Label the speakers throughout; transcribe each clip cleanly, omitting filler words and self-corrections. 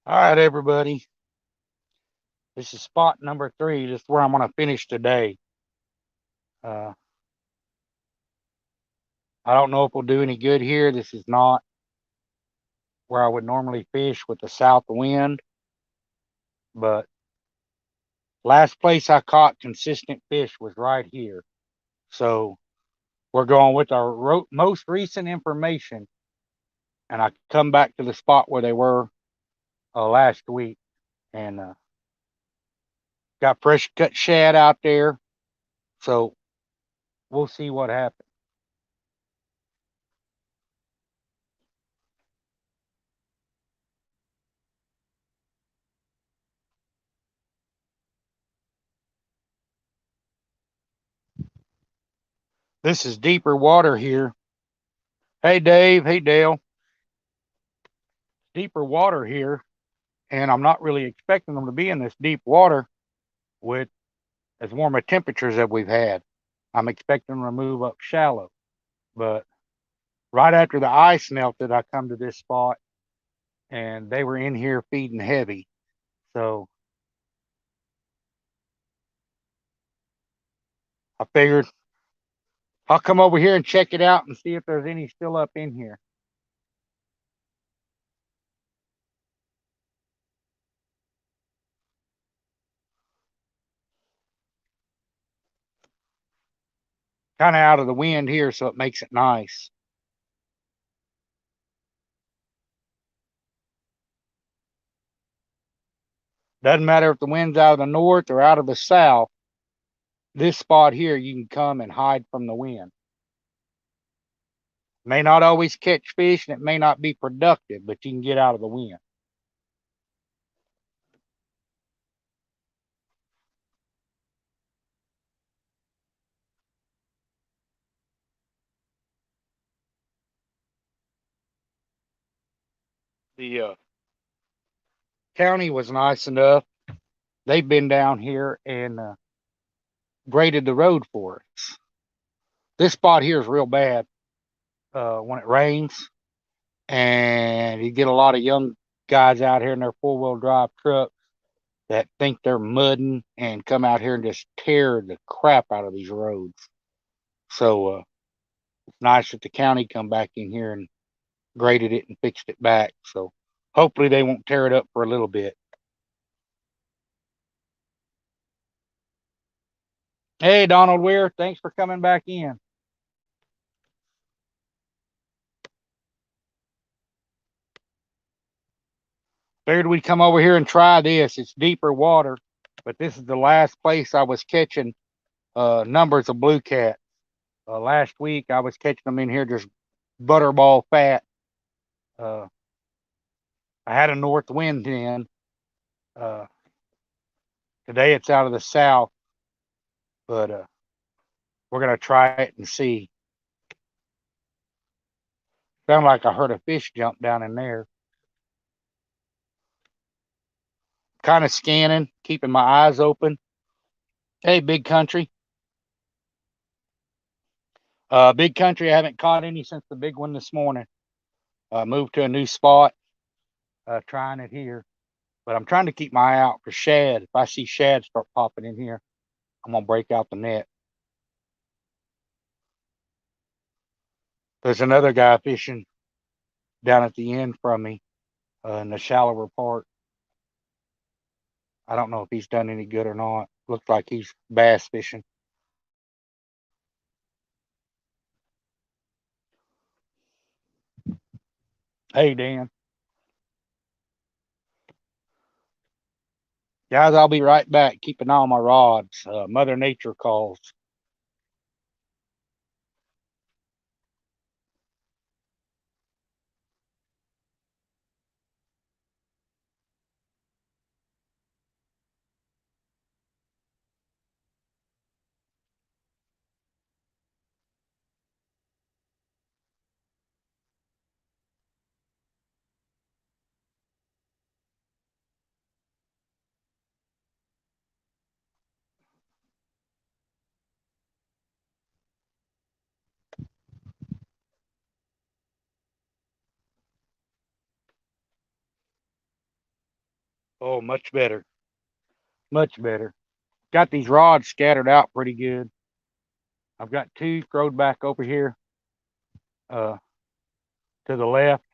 Speaker 1: All right, everybody. This is spot number 3. This is where I'm going to finish today. Uh, I don't know if we'll do any good here. This is not where I would normally fish with the south wind, but last place I caught consistent fish was right here. So we're going with our most recent information, and I come back to the spot where they were last week, and got fresh cut shad out there. So we'll see what happens. This is deeper water here. Hey, Dave. Hey, Dale. Deeper water here, and I'm not really expecting them to be in this deep water with as warm a temperatures as we've had. I'm expecting them to move up shallow. But right after the ice melted, I come to this spot and they were in here feeding heavy. So I figured I'll come over here and check it out and see if there's any still up in here. Kind of out of the wind here, so it makes it nice. Doesn't matter if the wind's out of the north or out of the south. This spot here, you can come and hide from the wind. May not always catch fish and it may not be productive, but you can get out of the wind. The county was nice enough. They've been down here and graded the road for us. This spot here is real bad when it rains, and you get a lot of young guys out here in their 4-wheel drive trucks that think they're mudding and come out here and just tear the crap out of these roads. So it's nice that the county come back in here and graded it and fixed it back. So hopefully they won't tear it up for a little bit. Hey, Donald Weir, thanks for coming back in. Figured we'd come over here and try this. It's deeper water, but this is the last place I was catching numbers of blue cat. Last week I was catching them in here just butterball fat. Uh, I had a north wind then. Uh, Today it's out of the south, but we're gonna try it and see. Sound like I heard a fish jump down in there. Kind of scanning, keeping my eyes open. Hey, big country. Big country. I haven't caught any since the big one this morning. Moved to a new spot. Trying it here, but I'm trying to keep my eye out for shad. If I see shad start popping in here, I'm gonna break out the net. There's another guy fishing down at the end from me in the shallower part. I don't know if he's done any good or not. Looks like he's bass fishing. Hey, Dan. Guys, I'll be right back. Keep an eye on my rods. Mother Nature calls. Oh, much better. Much better. Got these rods scattered out pretty good. I've got two throwed back over here uh, to the left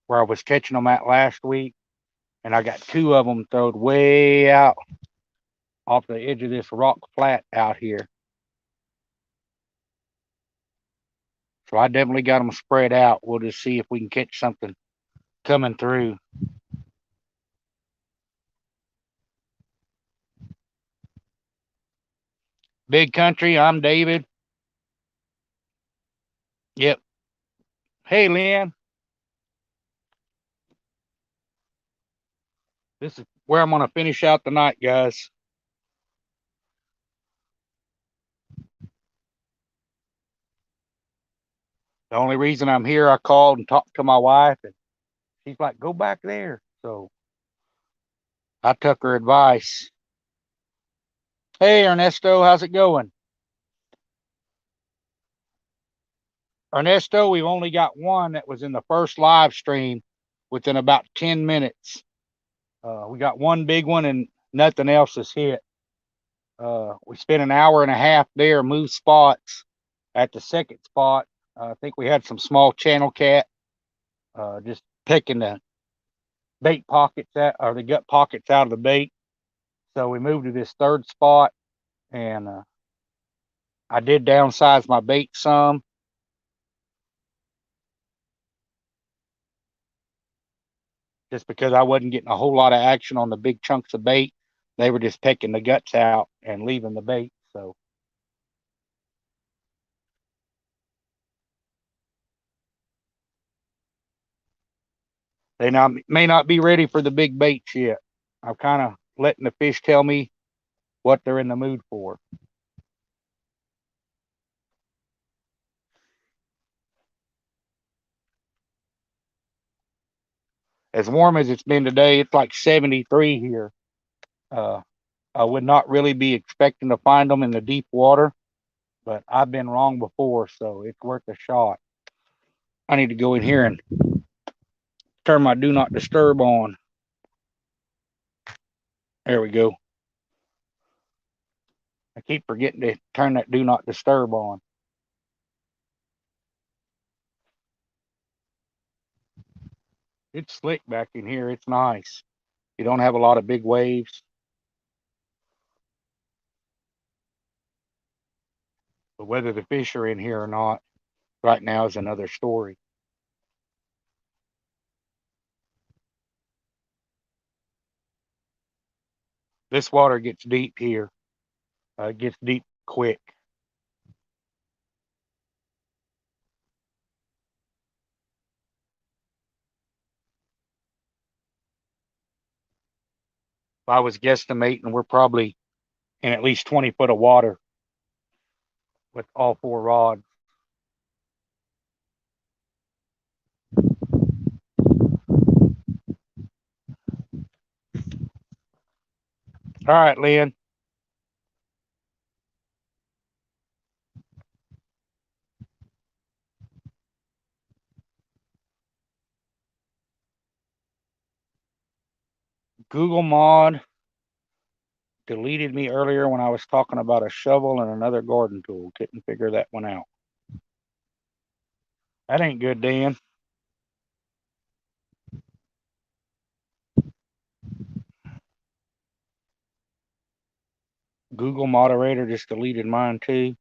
Speaker 1: where I was catching them at last week. And I got two of them throwed way out off the edge of this rock flat out here. So I definitely got them spread out. We'll just see if we can catch something coming through. Big Country, I'm David. Yep. Hey, Lynn. This is where I'm going to finish out the night, guys. The only reason I'm here, I called and talked to my wife, and she's like, go back there. So I took her advice. Hey, Ernesto, how's it going? Ernesto, we've only got one that was in the first live stream within about 10 minutes. We got one big one and nothing else has hit. We spent an hour and a half there, moved spots. At the second spot, I think we had some small channel cat, just picking the bait pockets out, or the gut pockets out of the bait. So we moved to this third spot, and I did downsize my bait some. Just because I wasn't getting a whole lot of action on the big chunks of bait. They were just picking the guts out and leaving the bait. So they may not be ready for the big baits yet. I'm kind of letting the fish tell me what they're in the mood for. As warm as it's been today, it's like 73 here. Uh, I would not really be expecting to find them in the deep water, but I've been wrong before, so it's worth a shot. I need to go in here and turn my do not disturb on. There we go. I keep forgetting to turn that do not disturb on. It's slick back in here. It's nice. You don't have a lot of big waves. But whether the fish are in here or not right now is another story. This water gets deep here. It gets deep quick. If I was guesstimating, we're probably in at least 20 foot of water with all four rods. All right, Lynn. Google Mod deleted me earlier when I was talking about a shovel and another garden tool. Couldn't figure that one out. That ain't good, Dan. Google moderator just deleted mine too.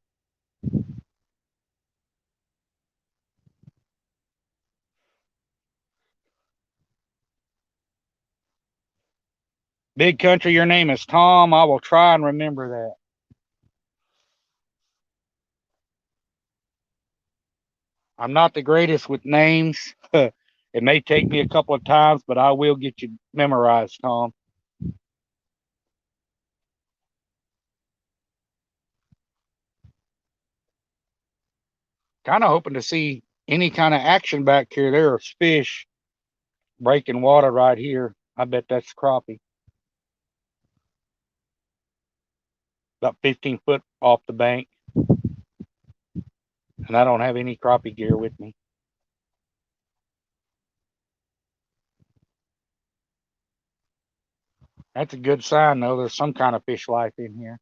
Speaker 1: Big Country, your name is Tom. I will try and remember that. I'm not the greatest with names. It may take me a couple of times, but I will get you memorized, Tom. Kind of hoping to see any kind of action back here. There's fish breaking water right here. I bet that's crappie. About 15 foot off the bank. And I don't have any crappie gear with me. That's a good sign, though. There's some kind of fish life in here.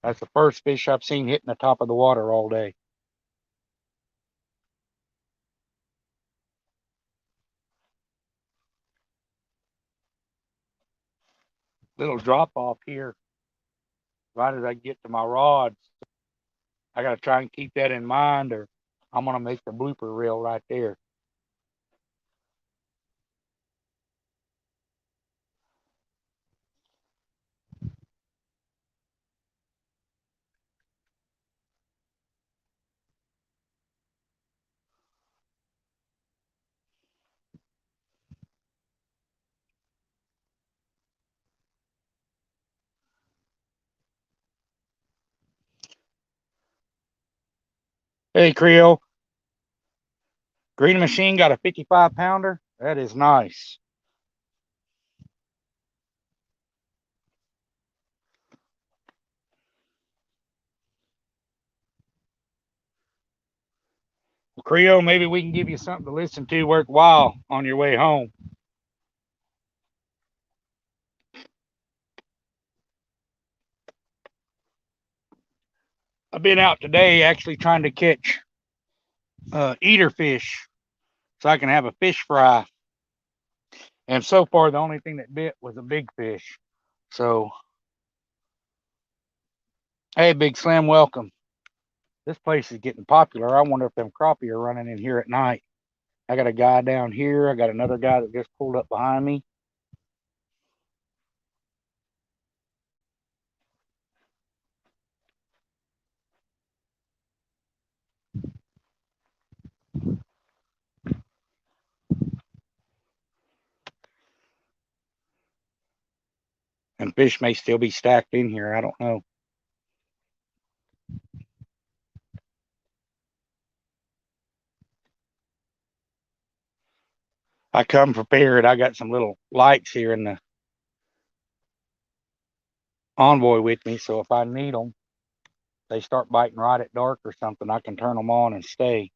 Speaker 1: That's the first fish I've seen hitting the top of the water all day. Little drop off here right as I get to my rods. I got to try and keep that in mind, or I'm going to make the blooper reel right there. Hey, Creole, Green Machine got a 55 pounder. That is nice. Well, Creole, maybe we can give you something to listen to worthwhile on your way home. I've been out today actually trying to catch eater fish so I can have a fish fry. And so far, the only thing that bit was a big fish. So, hey, Big Slim, welcome. This place is getting popular. I wonder if them crappie are running in here at night. I got a guy down here. I got another guy that just pulled up behind me. And fish may still be stacked in here. I don't know. I come prepared. I got some little lights here in the Envoy with me. So if I need them, they start biting right at dark or something, I can turn them on and stay.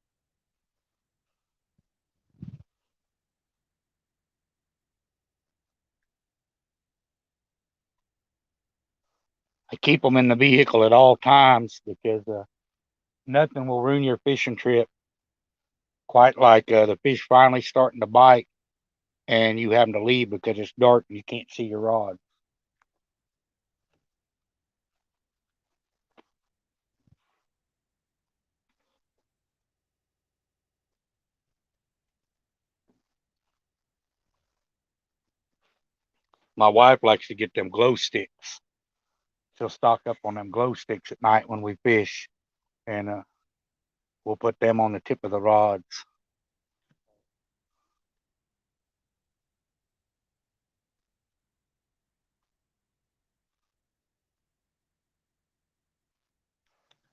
Speaker 1: I keep them in the vehicle at all times because nothing will ruin your fishing trip quite like the fish finally starting to bite and you having to leave because it's dark and you can't see your rod. My wife likes to get them glow sticks. She'll stock up on them glow sticks at night when we fish, and we'll put them on the tip of the rods.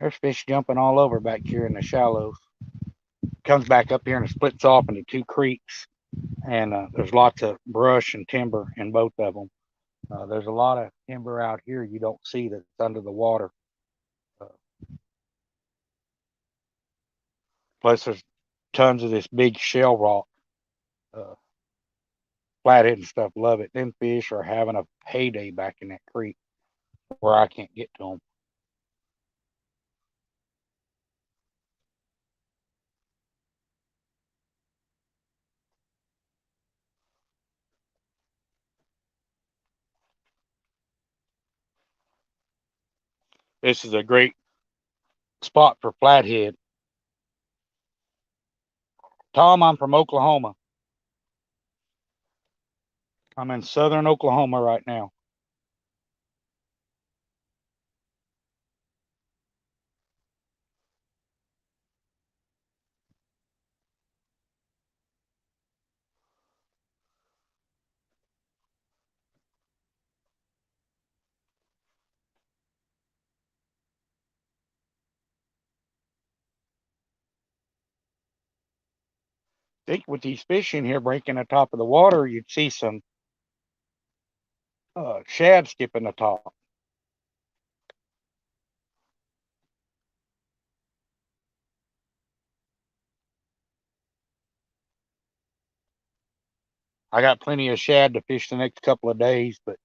Speaker 1: There's fish jumping all over back here in the shallows. Comes back up here and splits off into two creeks, and there's lots of brush and timber in both of them. There's a lot of timber out here you don't see that's under the water. Uh, Plus, there's tons of this big shell rock. Uh, Flathead and stuff love it. Them fish are having a heyday back in that creek where I can't get to them. This is a great spot for flathead. Tom, I'm from Oklahoma. I'm in southern Oklahoma right now. I think with these fish in here breaking the top of the water, you'd see some shad skipping the top. I got plenty of shad to fish the next couple of days, but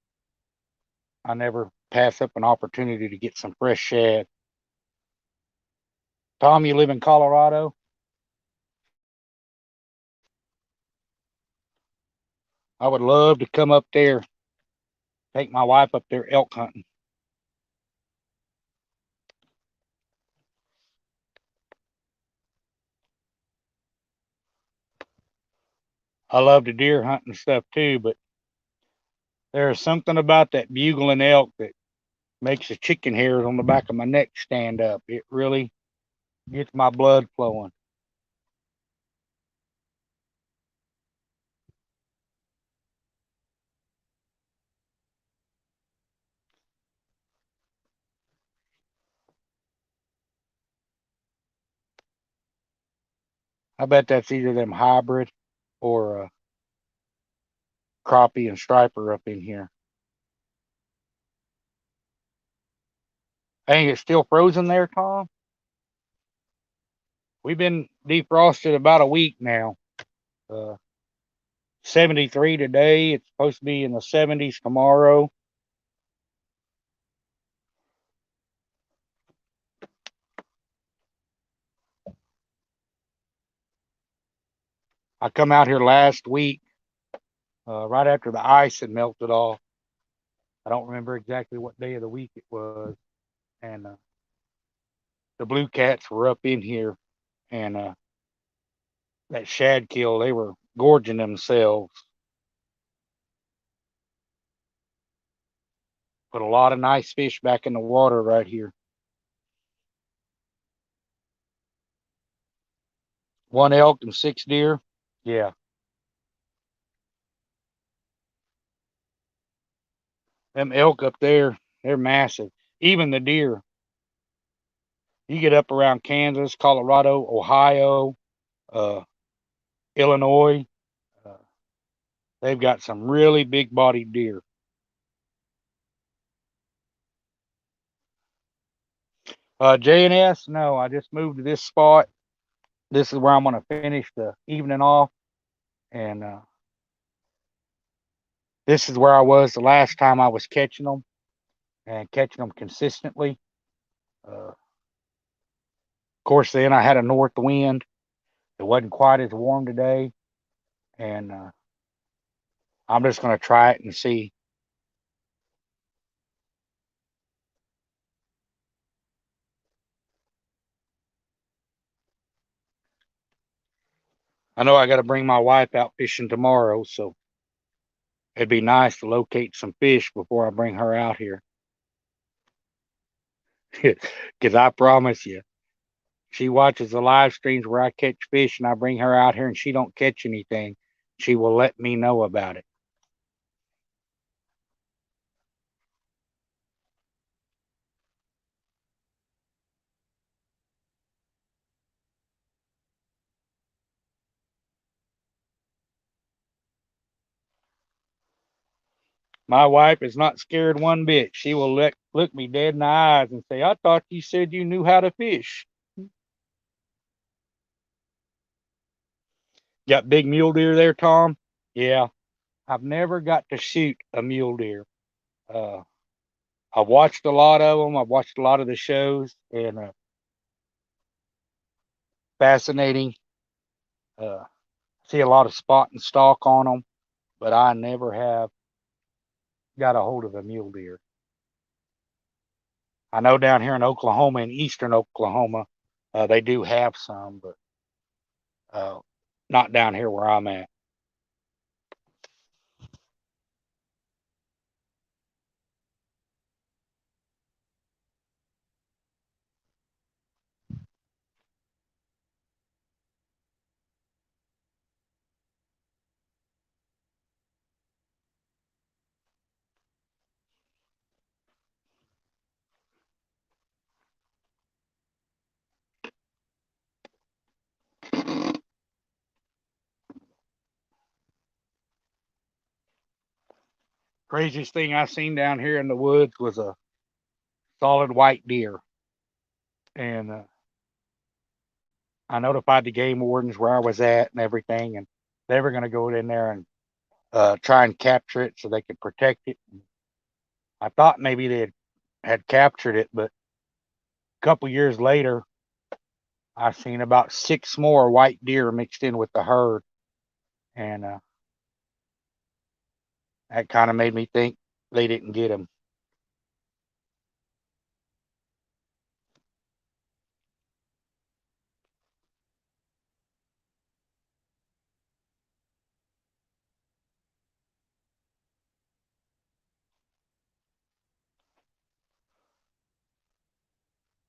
Speaker 1: I never pass up an opportunity to get some fresh shad. Tom, you live in Colorado? I would love to come up there, take my wife up there elk hunting. I love the deer hunting stuff too, but there's something about that bugling elk that makes the chicken hairs on the back of my neck stand up. It really gets my blood flowing. I bet that's either them hybrid or crappie and striper up in here. Hey, it's still frozen there, Tom? We've been defrosted about a week now. Uh, 73 today. It's supposed to be in the 70s tomorrow. I come out here last week, right after the ice had melted off. I don't remember exactly what day of the week it was, and the blue cats were up in here, and that shad kill, they were gorging themselves. Put a lot of nice fish back in the water right here. One elk and 6 deer. Yeah, them elk up there, they're massive. Even the deer. You get up around Kansas, Colorado, Ohio, uh, Illinois, uh, they've got some really big bodied deer. JNS, no, I just moved to this spot. This is where I'm going to finish the evening off. And this is where I was the last time I was catching them and catching them consistently. Of course, then I had a north wind. It wasn't quite as warm today. And I'm just going to try it and see. I know I got to bring my wife out fishing tomorrow. So it'd be nice to locate some fish before I bring her out here. Because I promise you, she watches the live streams where I catch fish and I bring her out here and she don't catch anything. She will let me know about it. My wife is not scared one bit. She will look me dead in the eyes and say, I thought you said you knew how to fish. Got big mule deer there, Tom? Yeah. I've never got to shoot a mule deer. Uh, I've watched a lot of them. I've watched a lot of the shows and fascinating. Uh, see a lot of spot and stalk on them, but I never have got a hold of a mule deer. I know down here in Oklahoma, in eastern Oklahoma, they do have some, but uh, not down here where I'm at. Craziest thing I seen down here in the woods was a solid white deer, and I notified the game wardens where I was at and everything, and they were going to go in there and try and capture it so they could protect it. I thought maybe they had captured it, but a couple years later, I seen about 6 more white deer mixed in with the herd, and that kind of made me think they didn't get them.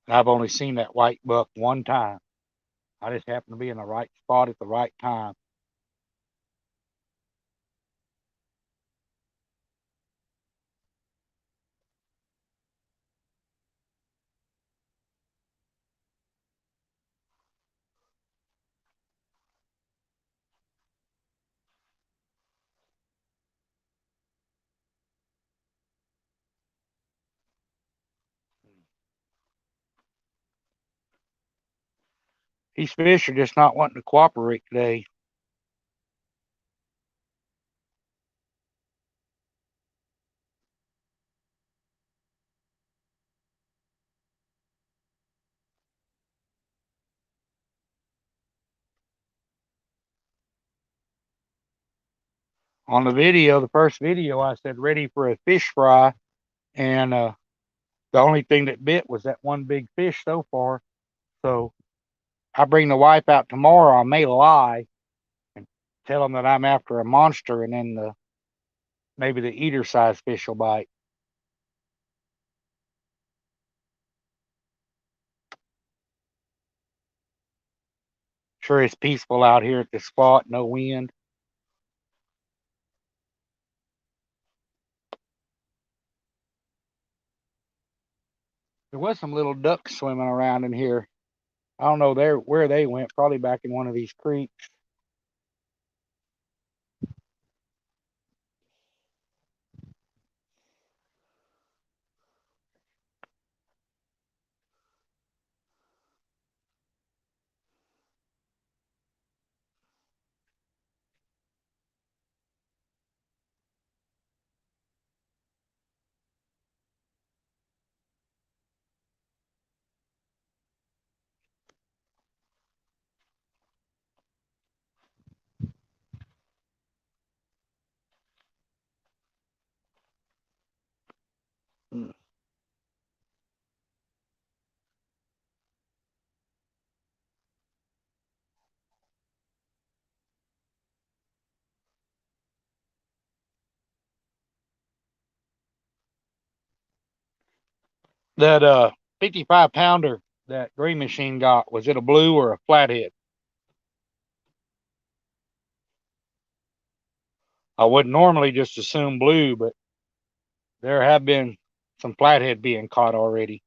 Speaker 1: And I've only seen that white buck one time. I just happened to be in the right spot at the right time. These fish are just not wanting to cooperate today. On the video, the first video, I said ready for a fish fry, and the only thing that bit was that one big fish so far. So I bring the wife out tomorrow. I may lie and tell them that I'm after a monster, and then maybe the eater size fish will bite. Sure, it's peaceful out here at the spot. No wind. There was some little ducks swimming around in here. I don't know where they went. Probably back in one of these creeks. Mm. That 55 pounder that Green Machine got, was it a blue or a flathead? I would normally just assume blue, but there have been some flathead being caught already.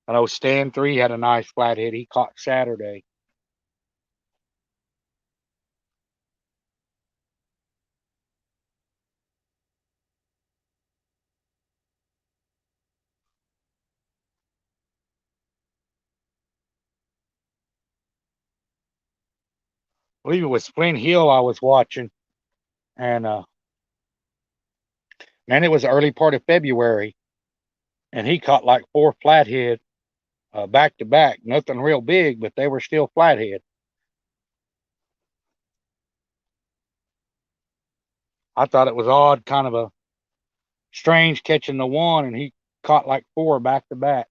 Speaker 1: I know Stan 3 had a nice flathead he caught Saturday. I believe it was Flint Hill I was watching, and man, it was the early part of February, and he caught like 4 flathead back to back. Nothing real big, but they were still flathead. I thought it was odd, kind of a strange catching the one, and he caught like 4 back to back.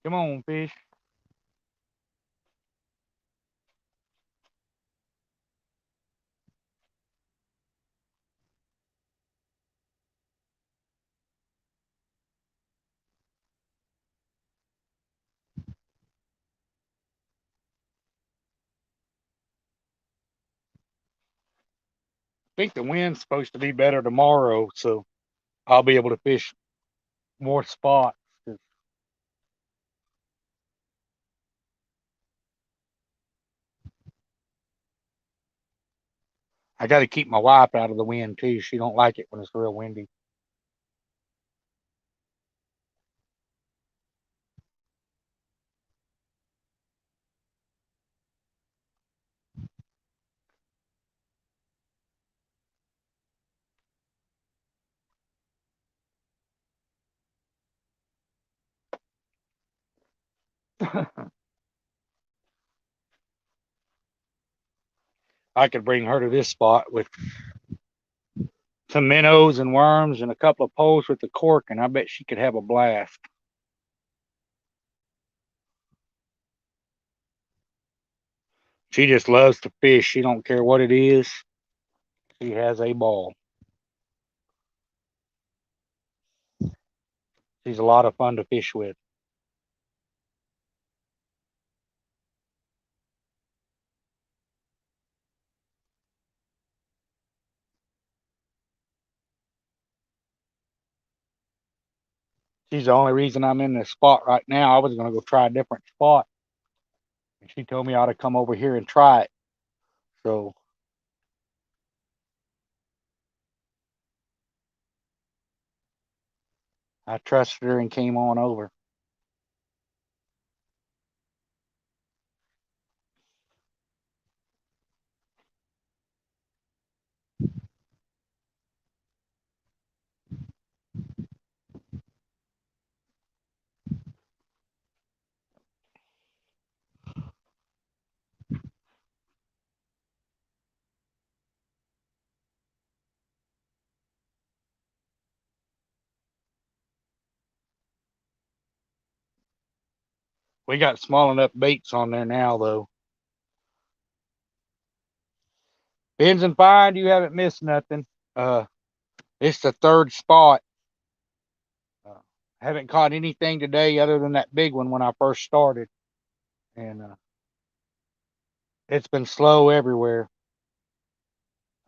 Speaker 1: Come on, fish. I think the wind's supposed to be better tomorrow, so I'll be able to fish more spots. I got to keep my wife out of the wind too. She don't like it when it's real windy. I could bring her to this spot with some minnows and worms and a couple of poles with the cork, and I bet she could have a blast. She just loves to fish. She don't care what it is. She has a ball. She's a lot of fun to fish with. She's the only reason I'm in this spot right now. I was going to go try a different spot, and she told me I ought to come over here and try it. So I trusted her and came on over. We got small enough baits on there now, though. Bins and Find, you haven't missed nothing. Uh, it's the third spot. Uh, haven't caught anything today other than that big one when I first started, and it's been slow everywhere.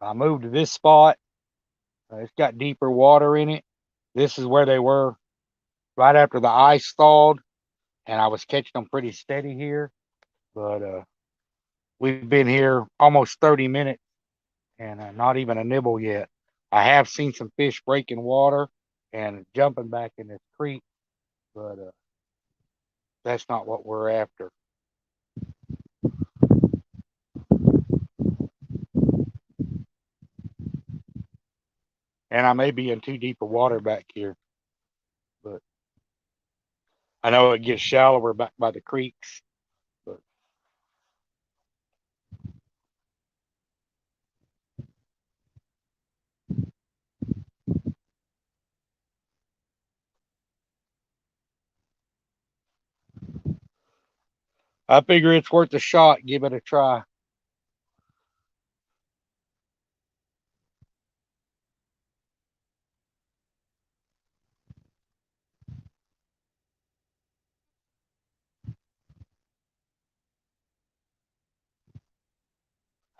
Speaker 1: I moved to this spot. It's got deeper water in it. This is where they were right after the ice thawed, and I was catching them pretty steady here. But we've been here almost 30 minutes and not even a nibble yet. I have seen some fish breaking water and jumping back in this creek, but that's not what we're after. And I may be in too deep of water back here, but I know it gets shallower back by the creeks. But I figure it's worth a shot. Give it a try.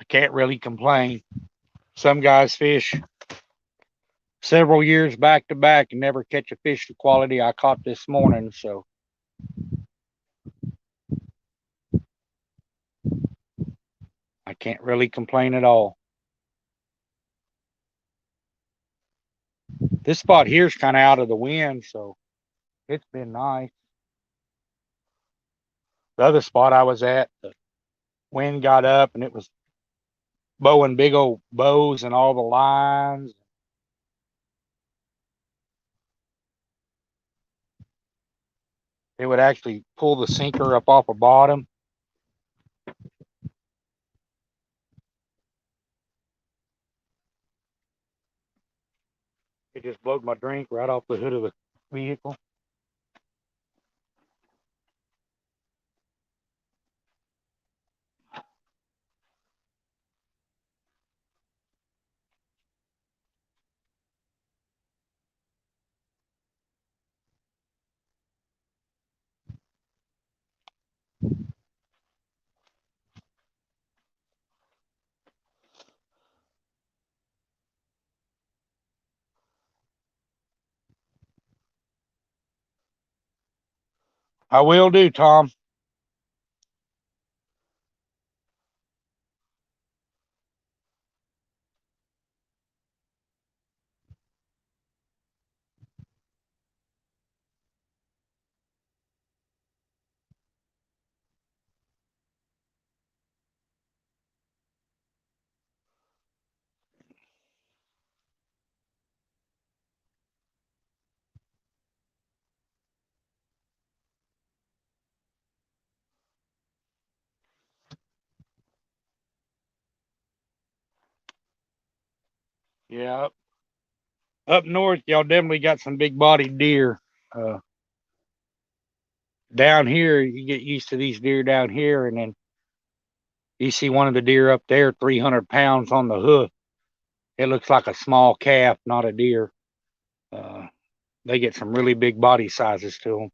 Speaker 1: I can't really complain. Some guys fish several years back to back and never catch a fish the quality I caught this morning. So I can't really complain at all. This spot here is kind of out of the wind, so it's been nice. The other spot I was at, the wind got up and it was bowing big old bows and all the lines. It would actually pull the sinker up off the bottom. It just blowed my drink right off the hood of the vehicle. I will do, Tom. Yeah, up north, y'all definitely got some big bodied deer. Uh, Down here, you get used to these deer down here, and then you see one of the deer up there, 300 pounds on the hoof. It looks like a small calf, not a deer. Uh, they get some really big body sizes to them.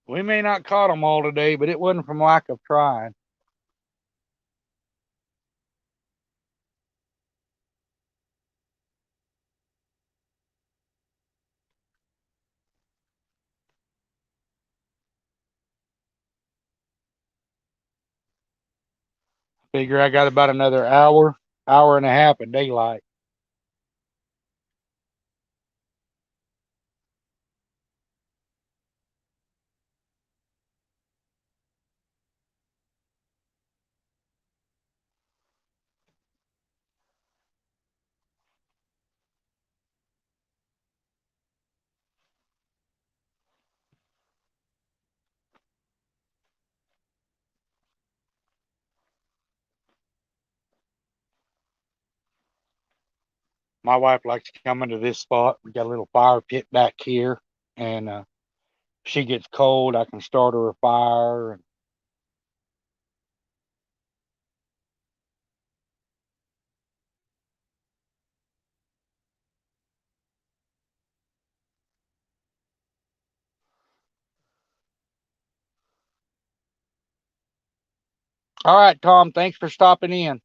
Speaker 1: We may not caught them all today, but it wasn't from lack of trying. Figure I got about another hour, hour and a half of daylight. My wife likes to come into this spot. We got a little fire pit back here, and if she gets cold, I can start her a fire. And all right, Tom, thanks for stopping in.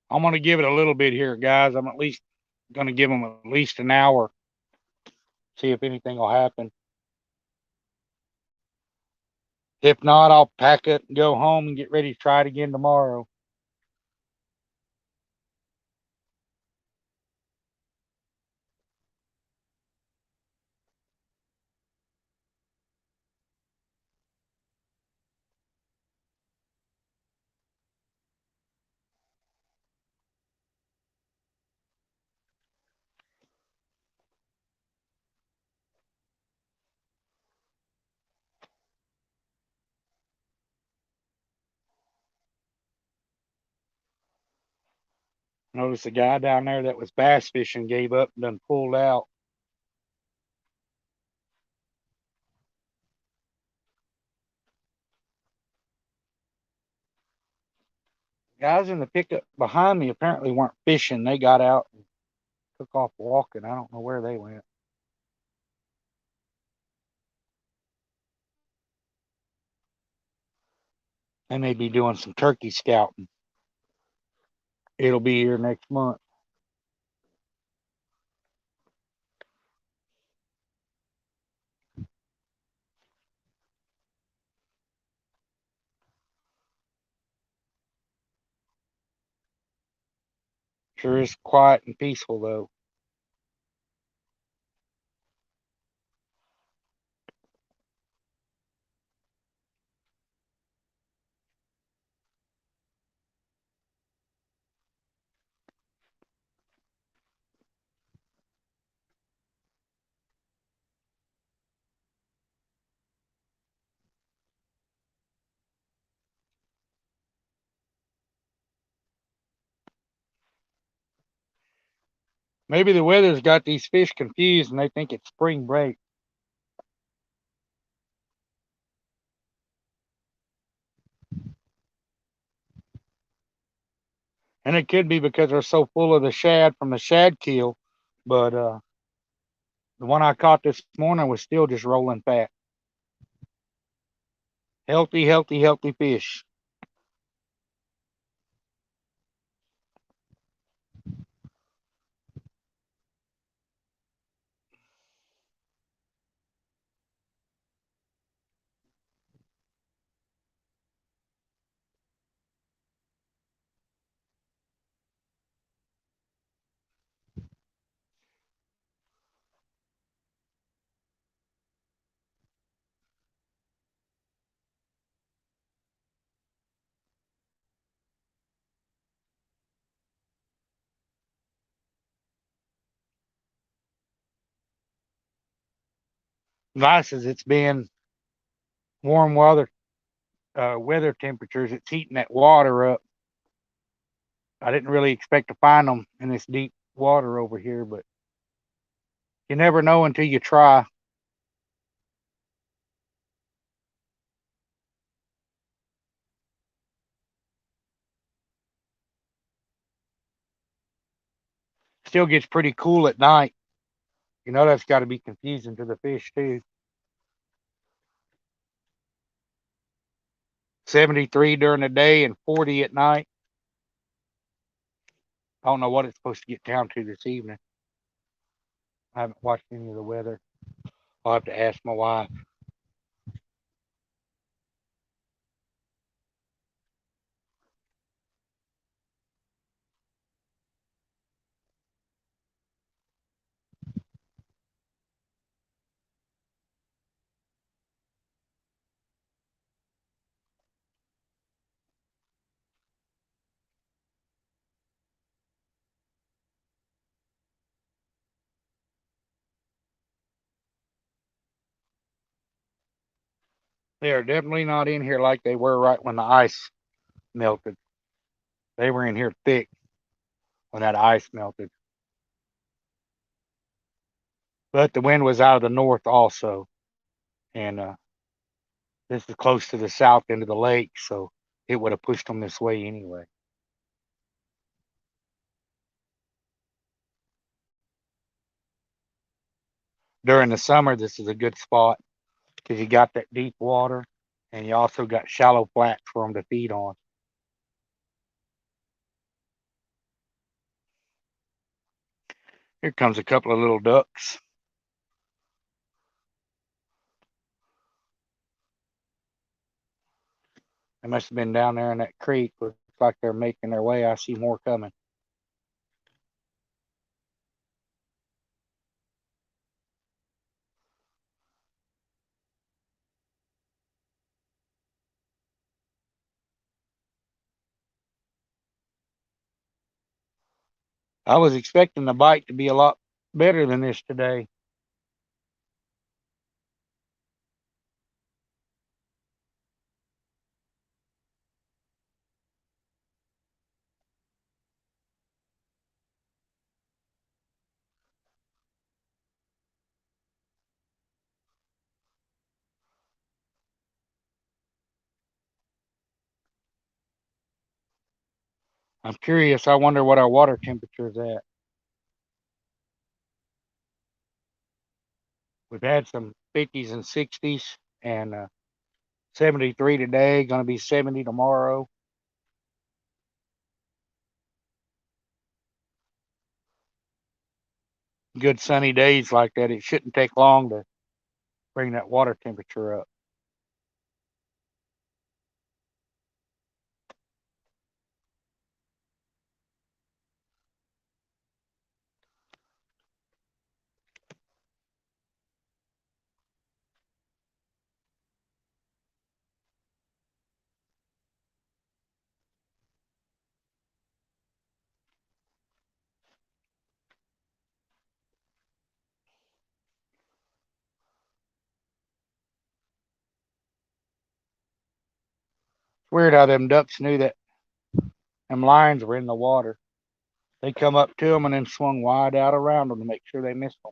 Speaker 1: I'm gonna give it a little bit here, guys. I'm at least gonna give them at least an hour, see if anything will happen. If not, I'll pack it and go home and get ready to try it again tomorrow. Notice the guy down there that was bass fishing gave up and done pulled out. Guys in the pickup behind me apparently weren't fishing. They got out and took off walking. I don't know where they went. They may be doing some turkey scouting. It'll be here next month. Sure is quiet and peaceful though. Maybe the weather's got these fish confused and they think it's spring break. And it could be because they're so full of the shad from the shad kill. But the one I caught this morning was still just rolling fat. Healthy, healthy, healthy fish. Nice as it's been, warm weather temperatures, it's heating that water up. I didn't really expect to find them in this deep water over here, but you never know until you try. Still gets pretty cool at night. You know that's got to be confusing to the fish too. 73 during the day and 40 at night. I don't know what it's supposed to get down to this evening. I haven't watched any of the weather. I'll have to ask my wife. They are definitely not in here like they were right when the ice melted. They were in here thick when that ice melted. But the wind was out of the north also. And this is close to the south end of the lake, so it would have pushed them this way anyway. During the summer, this is a good spot because you got that deep water and you also got shallow flats for them to feed on. Here comes a couple of little ducks. They must have been down there in that creek. Looks like they're making their way. I see more coming. I was expecting the bite to be a lot better than this today. I'm curious. I wonder what our water temperature is at. We've had some 50s and 60s and 73 today, going to be 70 tomorrow. Good sunny days like that, it shouldn't take long to bring that water temperature up. It's weird how them ducks knew that them lions were in the water. They come up to them and then swung wide out around them to make sure they missed them.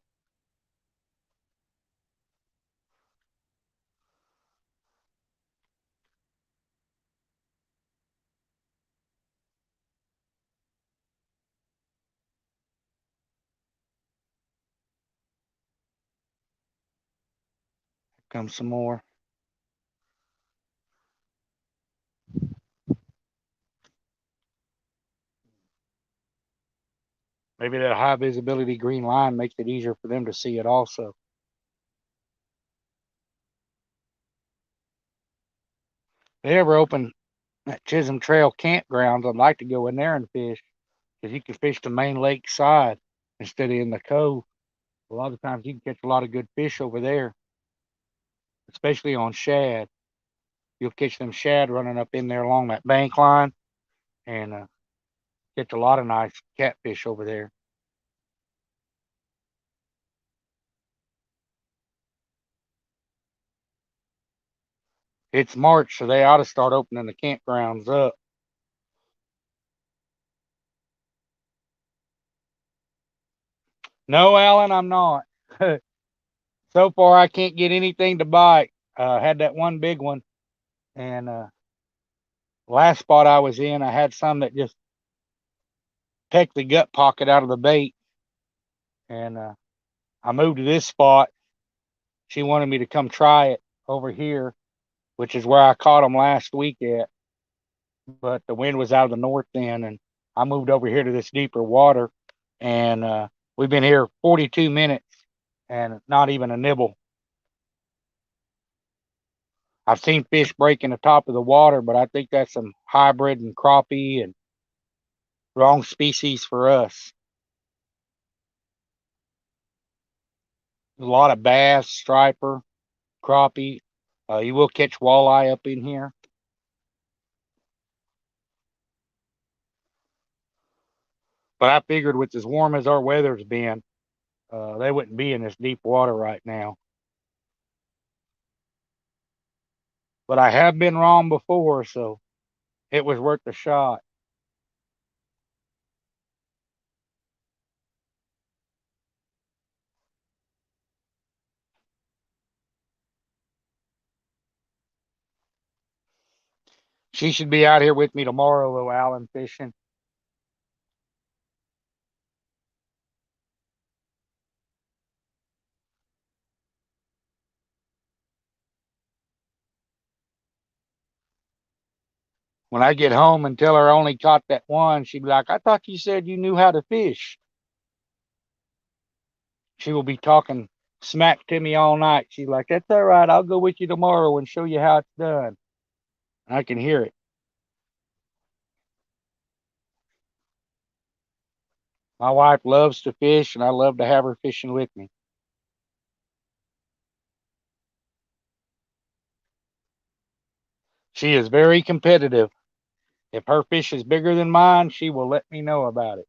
Speaker 1: Here comes some more. Maybe that high visibility green line makes it easier for them to see it also. If they ever open that Chisholm Trail campgrounds, I'd like to go in there and fish because you can fish the main lake side instead of in the cove. A lot of times you can catch a lot of good fish over there, especially on shad. You'll catch them shad running up in there along that bank line and catch a lot of nice catfish over there. It's March, so they ought to start opening the campgrounds up. No, Alan, I'm not. So far, I can't get anything to bite. Had that one big one, and last spot I was in, I had some that just pecked the gut pocket out of the bait, and I moved to this spot. She wanted me to come try it over here, which is where I caught them last week at. But the wind was out of the north then, and I moved over here to this deeper water, and we've been here 42 minutes and not even a nibble. I've seen fish breaking the top of the water, but I think that's some hybrid and crappie and wrong species for us. A lot of bass, striper, crappie. You will catch walleye up in here. But I figured with as warm as our weather's been, they wouldn't be in this deep water right now. But I have been wrong before, so it was worth the shot. She should be out here with me tomorrow, though, Alan, fishing. When I get home and tell her I only caught that one, she'd be like, I thought you said you knew how to fish. She will be talking smack to me all night. She's like, that's all right. I'll go with you tomorrow and show you how it's done. I can hear it. My wife loves to fish, and I love to have her fishing with me. She is very competitive. If her fish is bigger than mine, she will let me know about it.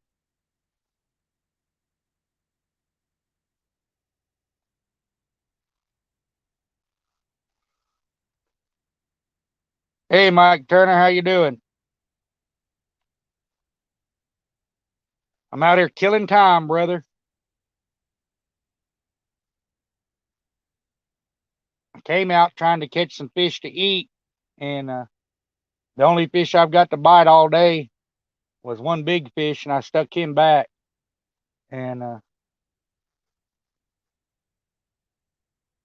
Speaker 1: Hey, Mike Turner, how you doing? I'm out here killing time, brother. I came out trying to catch some fish to eat, and the only fish I've got to bite all day was one big fish, and I stuck him back. And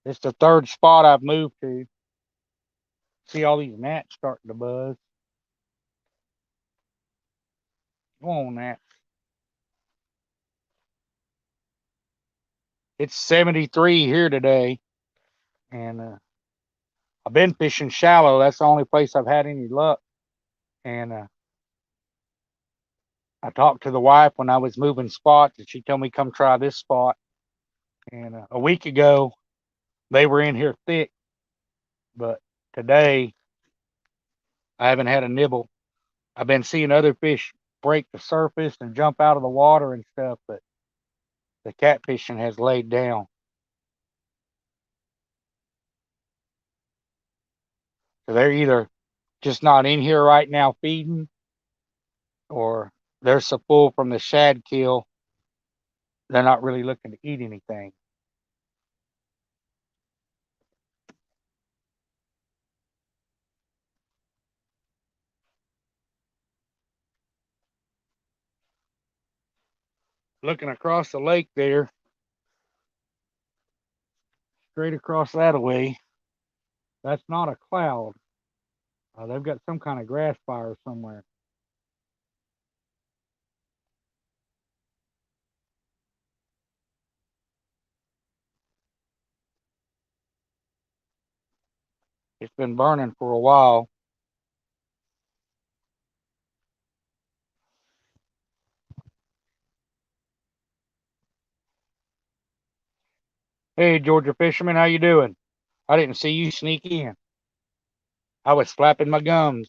Speaker 1: it's the third spot I've moved to. See all these gnats starting to buzz. Come on, gnats. It's 73 here today, and I've been fishing shallow. That's the only place I've had any luck. And I talked to the wife when I was moving spots, and she told me come try this spot. And a week ago, they were in here thick, but today I haven't had a nibble. I've been seeing other fish break the surface and jump out of the water and stuff, but the catfishing has laid down. So they're either just not in here right now feeding, or they're so full from the shad kill, they're not really looking to eat anything. Looking across the lake there, straight across that way, that's not a cloud. They've got some kind of grass fire somewhere. It's been burning for a while. Hey, Georgia fisherman, how you doing? I didn't see you sneak in. I was flapping my gums.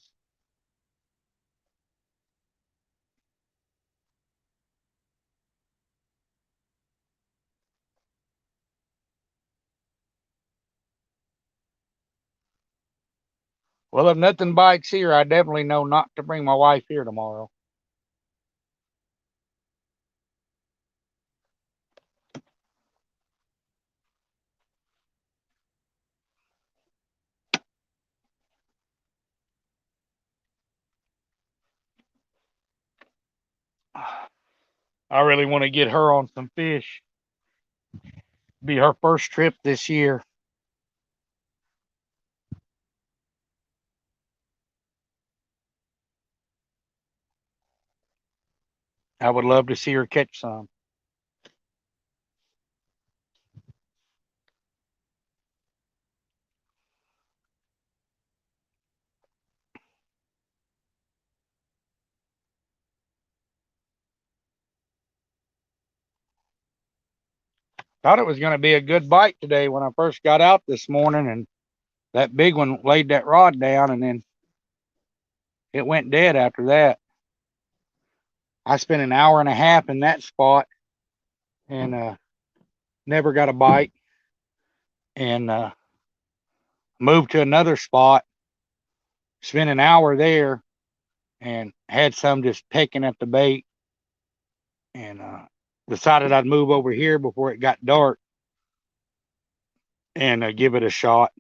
Speaker 1: Well, if nothing bites here, I definitely know not to bring my wife here tomorrow. I really want to get her on some fish. Be her first trip this year. I would love to see her catch some. Thought it was going to be a good bite today when I first got out this morning, and that big one laid that rod down, and then it went dead after that. I spent an hour and a half in that spot and never got a bite, and moved to another spot, spent an hour there, and had some just pecking at the bait, and decided I'd move over here before it got dark and give it a shot.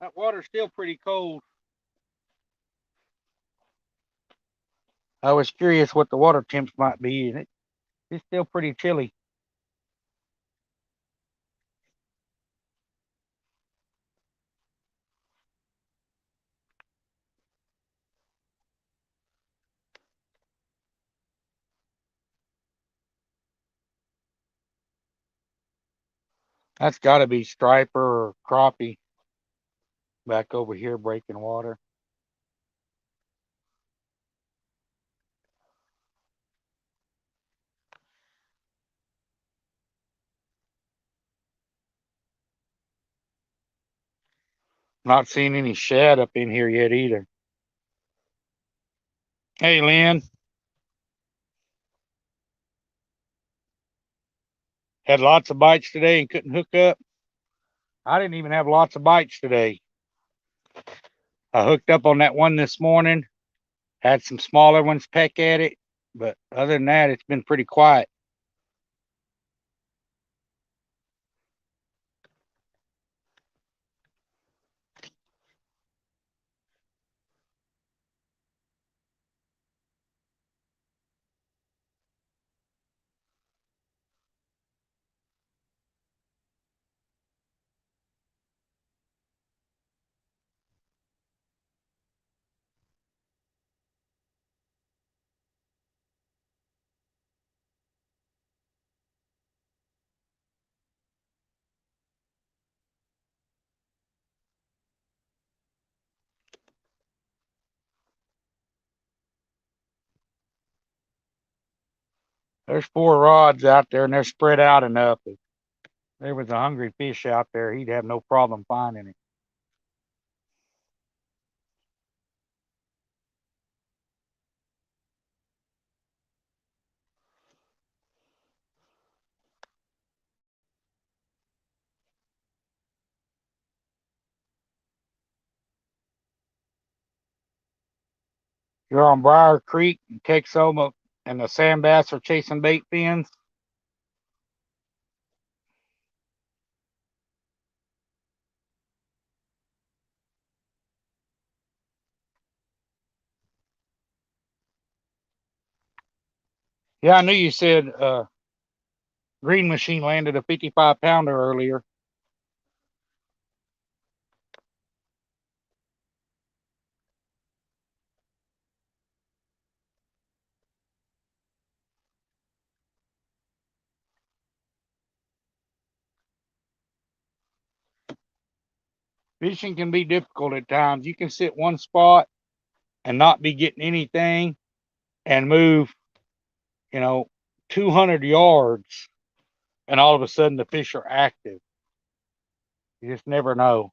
Speaker 1: That water's still pretty cold. I was curious what the water temps might be, and it's still pretty chilly. That's got to be striper or crappie back over here breaking water. Not seeing any shad up in here yet either. Hey, Lynn. Had lots of bites today and couldn't hook up. I didn't even have lots of bites today. I hooked up on that one this morning, had some smaller ones peck at it, but other than that, it's been pretty quiet. There's 4 rods out there and they're spread out enough. If there was a hungry fish out there, he'd have no problem finding it. You're on Briar Creek in Texoma, and the sand bass are chasing bait fins. Yeah, I knew you said Green Machine landed a 55-pounder earlier. Fishing can be difficult at times. You can sit one spot and not be getting anything and move, you know, 200 yards and all of a sudden the fish are active. You just never know.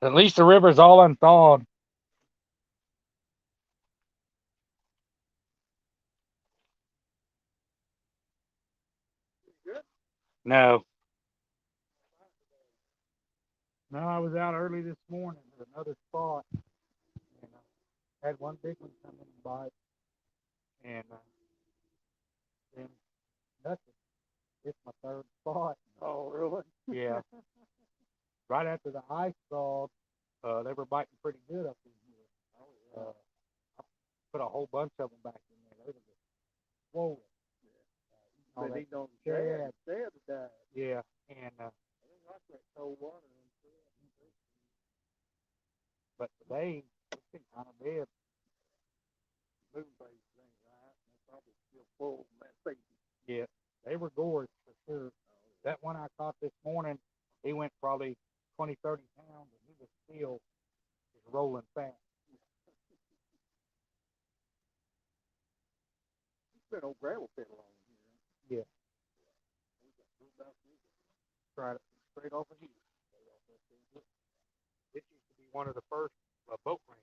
Speaker 1: At least the river's all unthawed. No. No, I was out early this morning at another spot and had one big one come in and bite and then nothing. It's my third spot.
Speaker 2: Oh, really?
Speaker 1: Yeah. Right after the ice thawed, they were biting pretty good up in here. I put a whole bunch of them back in there. They were just swollen.
Speaker 2: But he don't
Speaker 1: shad.
Speaker 2: Shad died.
Speaker 1: Yeah, and
Speaker 2: I don't like that cold water.
Speaker 1: but today it's been kind of dead.
Speaker 2: Moon phase thing, right? They're probably still full of that thing.
Speaker 1: Yeah, they were gorged for sure. That one I caught this morning, he went probably 20, 30 pounds, and he was still just rolling fast.
Speaker 2: It's been old gravel pit along here.
Speaker 1: Yeah. Tried it straight off of here. It used to be one of the first boat ramps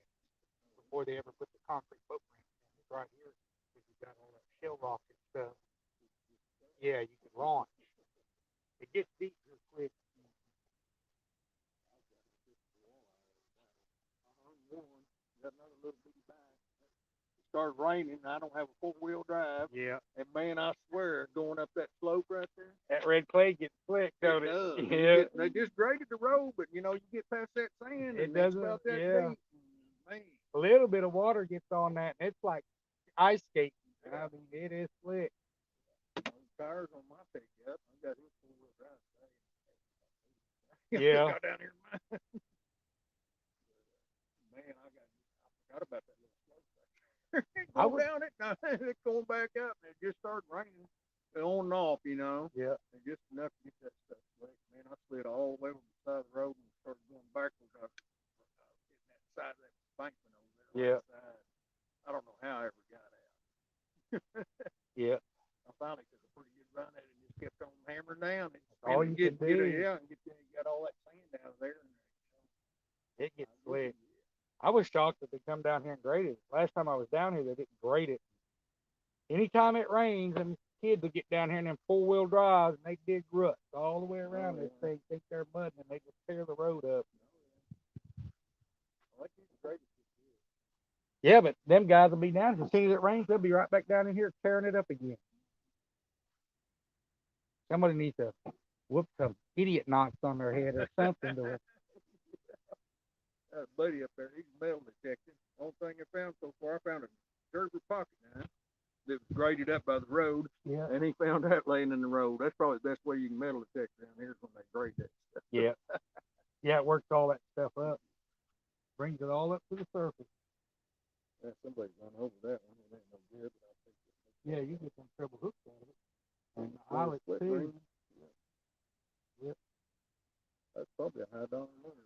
Speaker 1: before they ever put the concrete boat ramp in. It's right here because you got all that shell rock and stuff. Yeah, you can launch. It gets deep real quick.
Speaker 2: Got another little bitty bag. It started raining. I don't have a 4-wheel drive.
Speaker 1: Yeah.
Speaker 2: And man, I swear, going up that slope right there.
Speaker 1: That red clay gets slick, don't it?
Speaker 2: Does.
Speaker 1: Yeah.
Speaker 2: They just graded the road, but you know, you get past that sand,
Speaker 1: It
Speaker 2: and
Speaker 1: doesn't.
Speaker 2: it's about that
Speaker 1: Yeah.
Speaker 2: deep. Man.
Speaker 1: A little bit of water gets on that, and it's like ice skating. I mean, it is slick.
Speaker 2: Tires on my pickup. I got his 4-wheel drive.
Speaker 1: Yeah.
Speaker 2: Got down here. Man, I forgot about that little slope right there. Go down it, it's going back up, and it just started raining on and off, you know.
Speaker 1: Yeah.
Speaker 2: And just enough to get that stuff slick. Man, I slid all the way over the side of the road and started going backwards. I was hitting that side of that embankment over there.
Speaker 1: Yeah.
Speaker 2: I don't know how I ever got out.
Speaker 1: Yeah.
Speaker 2: I finally took a pretty good run at it and just kept on hammering down. And
Speaker 1: all you can do.
Speaker 2: And got all that sand out of there.
Speaker 1: It gets slick. I was shocked that they come down here and grade it. Last time I was down here, they didn't grade it. Anytime it rains, and kids will get down here in them 4-wheel drives and they dig ruts all the way around this thing, think they're mudding, and they just tear the road up. Yeah, but them guys will be down. As soon as it rains, they'll be right back down in here tearing it up again. Somebody needs to whoop some idiot knocks on their head or something to it.
Speaker 2: Buddy up there, he's metal detecting. Only thing I found so far, I found a Gerber pocket knife that was graded up by the road.
Speaker 1: Yeah.
Speaker 2: And he found that laying in the road. That's probably the best way you can metal detect down here is when they grade that stuff.
Speaker 1: Yeah. Yeah, it works all that stuff up. Brings it all up to the surface.
Speaker 2: Yeah, somebody's run over that one. It ain't no good. But I think
Speaker 1: yeah, you get some treble hooks out of it. And the eyelet too. Yep.
Speaker 2: That's probably a high dollar winner.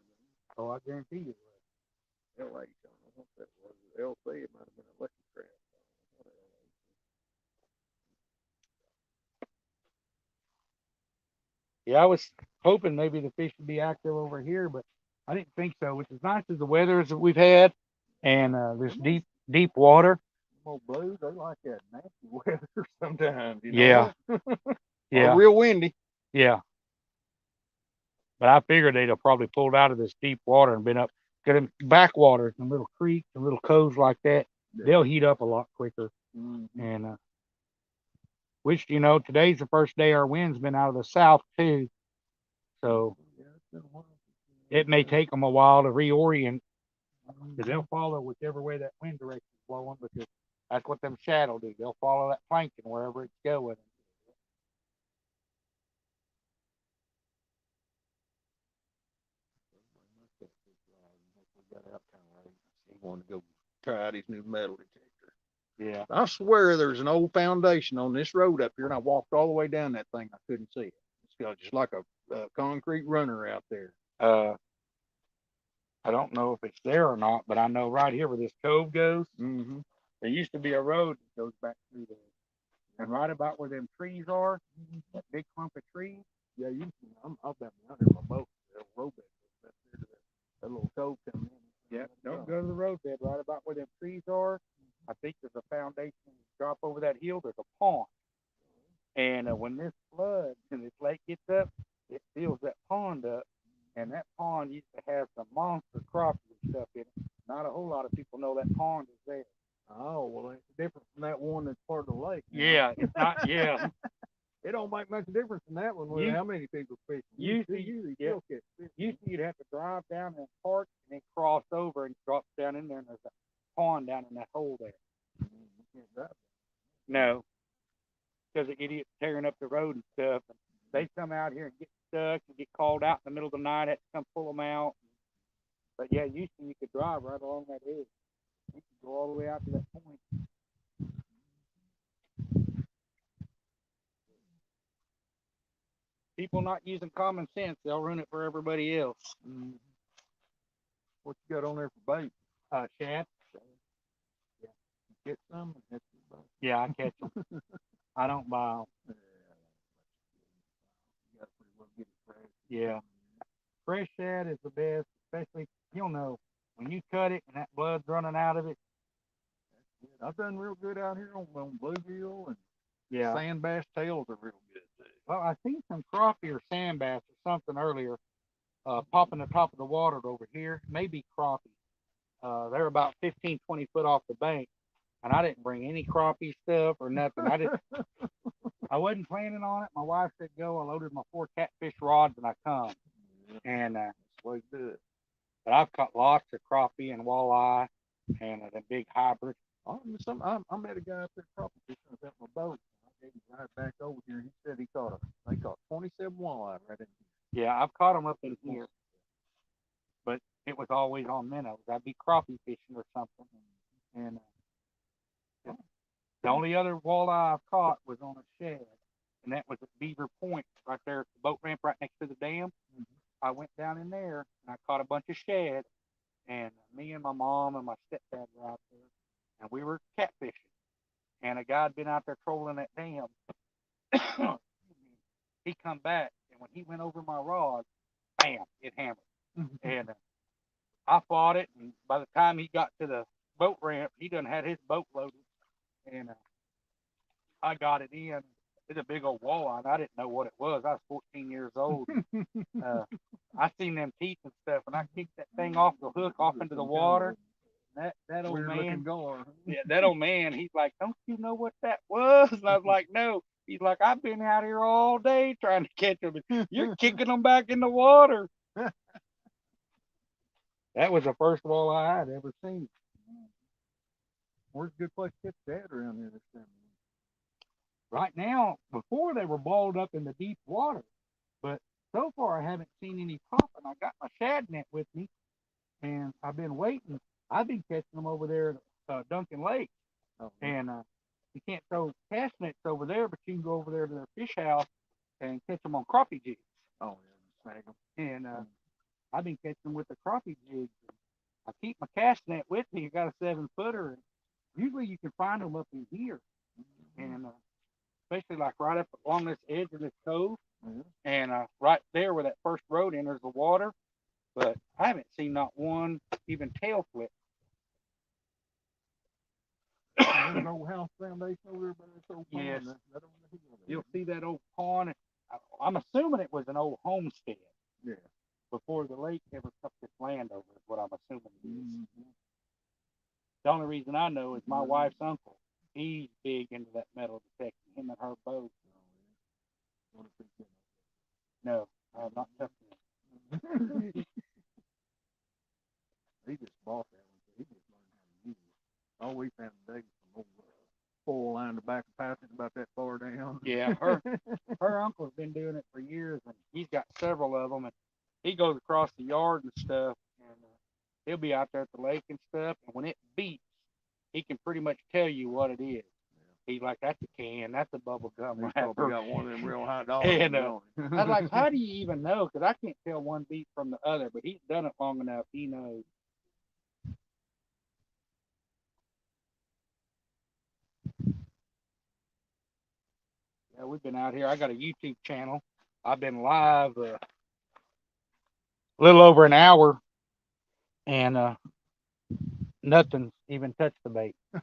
Speaker 1: Oh, I guarantee you it was.
Speaker 2: LH, I don't know what that was. LC, it might have been a Lucky Craft.
Speaker 1: Yeah, I was hoping maybe the fish would be active over here, but I didn't think so. Which is nice as the weather that we've had, and this deep water.
Speaker 2: Old blues, they like that nasty weather sometimes. You
Speaker 1: know? Yeah. Yeah.
Speaker 2: Real windy.
Speaker 1: Yeah. But I figured they'd have probably pulled out of this deep water and been up. Because backwaters and little creeks and little coves like that, they'll heat up a lot quicker.
Speaker 2: Mm-hmm.
Speaker 1: And which, today's the first day our wind's been out of the south too. So it may take them a while to reorient because they'll follow whichever way that wind direction is blowing, because that's what them shad will do. They'll follow that plankton wherever it's going.
Speaker 2: wanting to go try out his new metal detector.
Speaker 1: Yeah.
Speaker 2: I swear there's an old foundation on this road up here, and I walked all the way down that thing. I couldn't see it. It's got just like a concrete runner out there.
Speaker 1: I don't know if it's there or not, but I know right here where this cove goes,
Speaker 2: Mm-hmm.
Speaker 1: there used to be a road that goes back through there. And right about where them trees are, that big clump of trees.
Speaker 2: Yeah, I've been out there on my boat. The road bed goes up there to that little cove coming in.
Speaker 1: Yeah, don't go to the roadbed. Right about where them trees are, I think there's a foundation. Drop over that hill, there's a pond. And when this floods and this lake gets up, it fills that pond up. And that pond used to have some monster crappie and stuff in it. Not a whole lot of people know that pond is there.
Speaker 2: Oh, well, it's different from that one that's part of the lake.
Speaker 1: Yeah, it's not. Yeah.
Speaker 2: It don't make much difference in that one with how many people fishing.
Speaker 1: Usually, yeah.
Speaker 2: Still catch fish.
Speaker 1: Usually you'd have to drive down and park and then cross over and drop down in there, and there's a pond down in that hole there.
Speaker 2: You can't drive.
Speaker 1: No, because the idiots tearing up the road and stuff. And they come out here and get stuck and get called out in the middle of the night. Had to come pull them out. But yeah, usually you could drive right along that edge. You could go all the way out to that point. People not using common sense, they'll ruin it for everybody else.
Speaker 2: Mm-hmm. What you got on there for bait?
Speaker 1: Shad.
Speaker 2: Yeah. You get some? That's your bait.
Speaker 1: Yeah, I catch them. I don't buy them.
Speaker 2: Yeah. You got to pretty well get it fresh.
Speaker 1: Yeah. Fresh shad is the best, especially, you'll know, when you cut it and that blood's running out of it.
Speaker 2: That's good. I've done real good out here on bluegill, and
Speaker 1: Yeah.
Speaker 2: sand bass tails are real good too.
Speaker 1: Well, I seen some crappie or sand bass or something earlier, popping the top of the water over here. Maybe crappie. They're about 15, 20 foot off the bank, and I didn't bring any crappie stuff or nothing. I wasn't planning on it. My wife said go. I loaded my 4 catfish rods and I come. And
Speaker 2: that's what you do it.
Speaker 1: But I've caught lots of crappie and walleye and the big hybrid.
Speaker 2: I met a guy up there crappie fishing with my boat. I gave him a ride back over here, and he said they caught 27 walleye right in here.
Speaker 1: Yeah, I've caught them up in here, but it was always on minnows. I'd be crappie fishing or something, and the only other walleye I've caught was on a shad, and that was at Beaver Point, right there at the boat ramp right next to the dam. Mm-hmm. I went down in there and I caught a bunch of shad, and me and my mom and my stepdad were out there, and we were catfishing. And a guy had been out there trolling that dam. He come back, and when he went over my rod, bam, it hammered. And I fought it, and by the time he got to the boat ramp, he done had his boat loaded, and I got it in. It's a big old walleye, and I didn't know what it was. I was 14 years old. I seen them teeth and stuff, and I kicked that thing off the hook off into the water. That old man, yeah, that old man, he's like, don't you know what that was? And I was like, no. He's like, I've been out here all day trying to catch them. You're kicking them back in the water. That was the first walleye I had ever seen.
Speaker 2: Where's a good place to catch that around here this time?
Speaker 1: Right now, before they were balled up in the deep water, but so far I haven't seen any popping. I got my shad net with me, and I've been waiting. I've been catching them over there at Duncan Lake, and you can't throw cast nets over there, but you can go over there to their fish house and catch them on crappie jigs.
Speaker 2: Oh yeah, snag them.
Speaker 1: And I've been catching them with the crappie jigs. I keep my cast net with me. I got a 7-footer, and usually you can find them up in here, and especially like right up along this edge of this cove, and right there where that first road enters the water. But I haven't seen not one even tail flip.
Speaker 2: There's an old house foundation over there by this old pond.
Speaker 1: Yes.
Speaker 2: That
Speaker 1: You'll see that old pond. I'm assuming it was an old homestead.
Speaker 2: Yeah.
Speaker 1: Before the lake ever took this land over is what I'm assuming it is. Mm-hmm. The only reason I know is my wife's uncle. He's big into that metal detecting, him and her both. No, I have not touched him.
Speaker 2: He just bought that one, so he just learned how to use it. All we found today was some old foil line tobacco pouches about that far down.
Speaker 1: Yeah, her uncle's been doing it for years, and he's got several of them, and he goes across the yard and stuff, and He'll be out there at the lake and stuff, and when it beeps, he can pretty much tell you what it is. He's like, that's a can, that's a bubble gum
Speaker 2: He's probably
Speaker 1: wrapper.
Speaker 2: got one of them real high dollars.
Speaker 1: And I was like, how do you even know? Because I can't tell one beep from the other, but he's done it long enough. He knows. Yeah, we've been out here. I got a YouTube channel. I've been live a little over an hour, and nothing's even touched the bait. And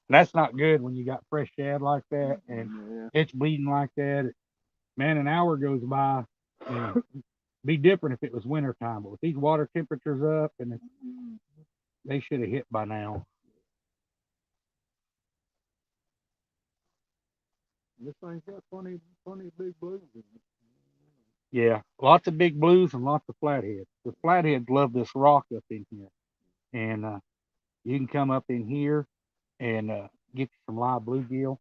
Speaker 1: that's not good when you got fresh shad like that and it's bleeding like that. Man, an hour goes by. And be different if it was winter time, but with these water temperatures up, and they should have hit by now.
Speaker 2: This thing's got plenty of big blues in it.
Speaker 1: Yeah, lots of big blues and lots of flatheads. The flatheads love this rock up in here, and you can come up in here and get you some live bluegill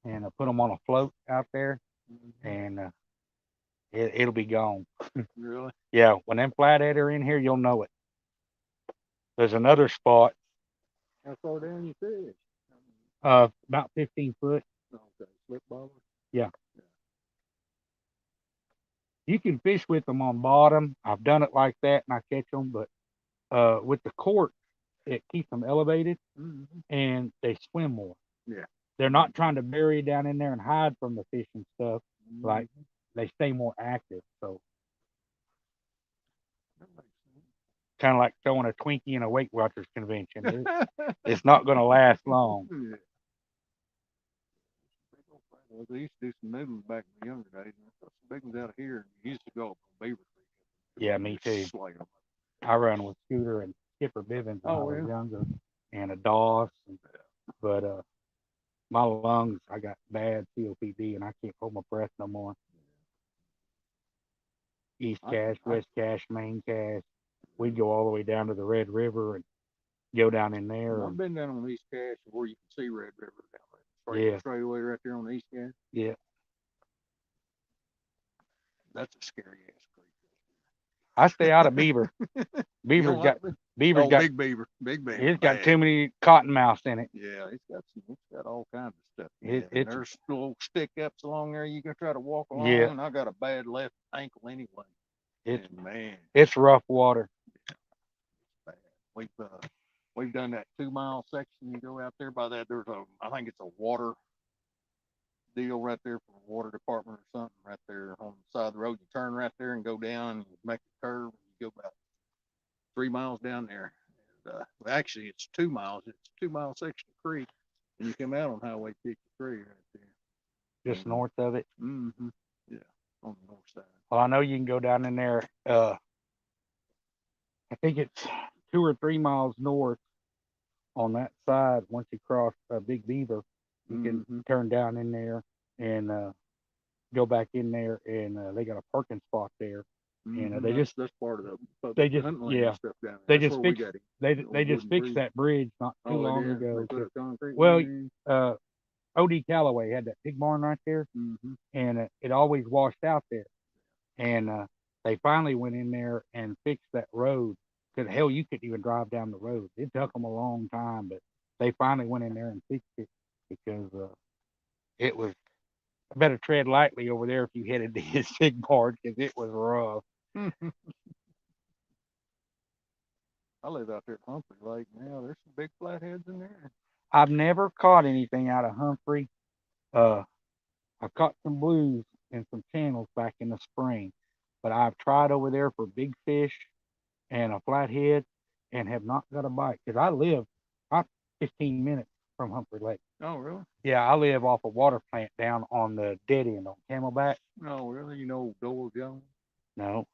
Speaker 1: and put them on a float out there, and it'll be gone.
Speaker 2: Really?
Speaker 1: Yeah, when them flathead are in here, you'll know it. There's another spot,
Speaker 2: How far down you fish?
Speaker 1: about 15 foot.
Speaker 2: Okay, slip bobber.
Speaker 1: Yeah. You can fish with them on bottom. I've done it like that and I catch them, but with the cork, it keeps them elevated and they swim more.
Speaker 2: Yeah.
Speaker 1: They're not trying to bury down in there and hide from the fish and stuff. Like they stay more active. So kind of like throwing a Twinkie in a Weight Watchers convention. It's not going to last long.
Speaker 2: Yeah. They used to do some noodles back in the younger days. And some big ones out of here. We used to go up on Beaver Creek.
Speaker 1: Yeah, me too.
Speaker 2: Slay 'em.
Speaker 1: I run with Scooter and Skipper Bivens when I was younger, and a Doss. But my lungs, I got bad COPD, and I can't hold my breath no more. East Cache, West Cache, Main Cache. We'd go all the way down to the Red River and go down in there.
Speaker 2: I've been down on the East Cache where you can see Red River down there.
Speaker 1: Yeah.
Speaker 2: Straightaway right there on the East Cache.
Speaker 1: Yeah.
Speaker 2: That's a scary ass creek.
Speaker 1: I stay out of Beaver. Beaver's got
Speaker 2: big beaver. Big beaver.
Speaker 1: It's got too many cottonmouths in it.
Speaker 2: Yeah, it's got all kinds of stuff. There's little stick ups along there. You can try to walk along. Yeah. And I got a bad left ankle anyway. It's
Speaker 1: rough water.
Speaker 2: Bad. We've done that 2 mile section. You go out there by that. I think it's a water deal right there for the water department or something right there on the side of the road. You turn right there and go down and make a curve. You go about 3 miles down there. And, actually, it's 2 miles. It's a 2 mile section of creek, and you come out on Highway 53 right there.
Speaker 1: Just north of it.
Speaker 2: Yeah, on the north side.
Speaker 1: Well, I know you can go down in there. I think it's 2 or 3 miles north on that side. Once you cross Big Beaver, you can turn down in there and go back in there, and they got a parking spot there. And that's part of the hunting land stuff down there. They just fixed that bridge not too long ago. Well, OD Callaway had that pig barn right there, and it always washed out there. And they finally went in there and fixed that road. Because hell, you couldn't even drive down the road. It took them a long time, but they finally went in there and fixed it because it was. I better tread lightly over there if you headed to his pig barn because it was rough.
Speaker 2: I live out there at Humphrey Lake now. There's some big flatheads in there.
Speaker 1: I've never caught anything out of Humphrey. I caught some blues and some channels back in the spring, but I've tried over there for big fish and a flathead and have not got a bite because I live about 15 minutes from Humphrey Lake.
Speaker 2: Oh, really?
Speaker 1: Yeah, I live off a water plant down on the dead end on Camelback.
Speaker 2: Oh, really? You know Dole Jones?
Speaker 1: No.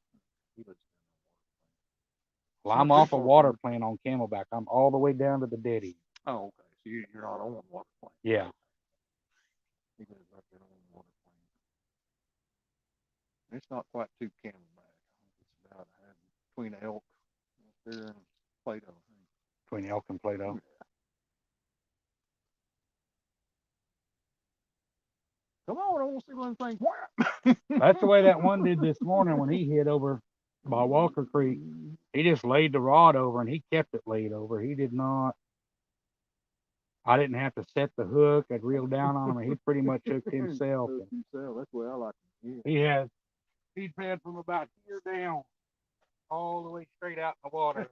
Speaker 1: Well, I'm off a water plant on Camelback. I'm all the way down to the dead end.
Speaker 2: Oh, okay. So you're not on water plant.
Speaker 1: Yeah.
Speaker 2: He lives right there on the water plant. It's not quite too Camelback. It's about between Elk up there and Plato.
Speaker 1: Between Elk and Plato. Yeah. Come on, I want to see one thing. That's the way that one did this morning when he hit over by Walker Creek. He just laid the rod over and he kept it laid over. He did not. I didn't have to set the hook. I'd reel down on him, and he pretty much hooked himself.
Speaker 2: Hooked himself. That's the way I like him.
Speaker 1: He had, he'd been from about here down, all the way straight out in the water.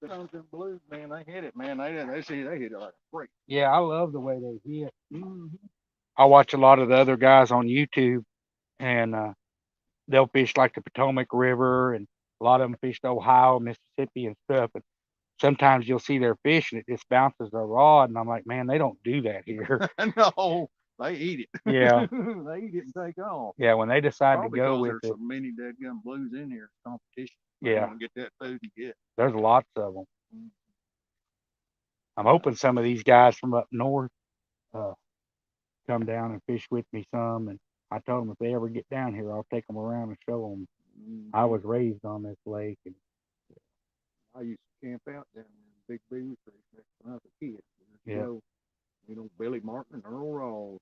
Speaker 2: Those them blues, man, they hit it, man. They hit it like a freak.
Speaker 1: Yeah, I love the way they hit.
Speaker 2: Mm-hmm.
Speaker 1: I watch a lot of the other guys on YouTube, and they'll fish like the Potomac River, and a lot of them fish the Ohio, Mississippi, and stuff. And sometimes you'll see their fish, and it just bounces their rod, and I'm like, man, they don't do that here.
Speaker 2: No, they eat it.
Speaker 1: Yeah.
Speaker 2: They eat it and take off.
Speaker 1: Yeah, when they decide
Speaker 2: Probably
Speaker 1: to go
Speaker 2: because
Speaker 1: with
Speaker 2: there's
Speaker 1: it,
Speaker 2: so many dead gun blues in here. It's competition. They
Speaker 1: yeah,
Speaker 2: want to get that food you get.
Speaker 1: there's lots of them.
Speaker 2: Mhm.
Speaker 1: I'm hoping some of these guys from up north come down and fish with me some. And I told them if they ever get down here, I'll take them around and show them. I was raised on this lake, and
Speaker 2: I used to camp out down there in Big Beaver Creek when I was a kid.
Speaker 1: yeah,
Speaker 2: You know, Billy Martin and Earl Rawls.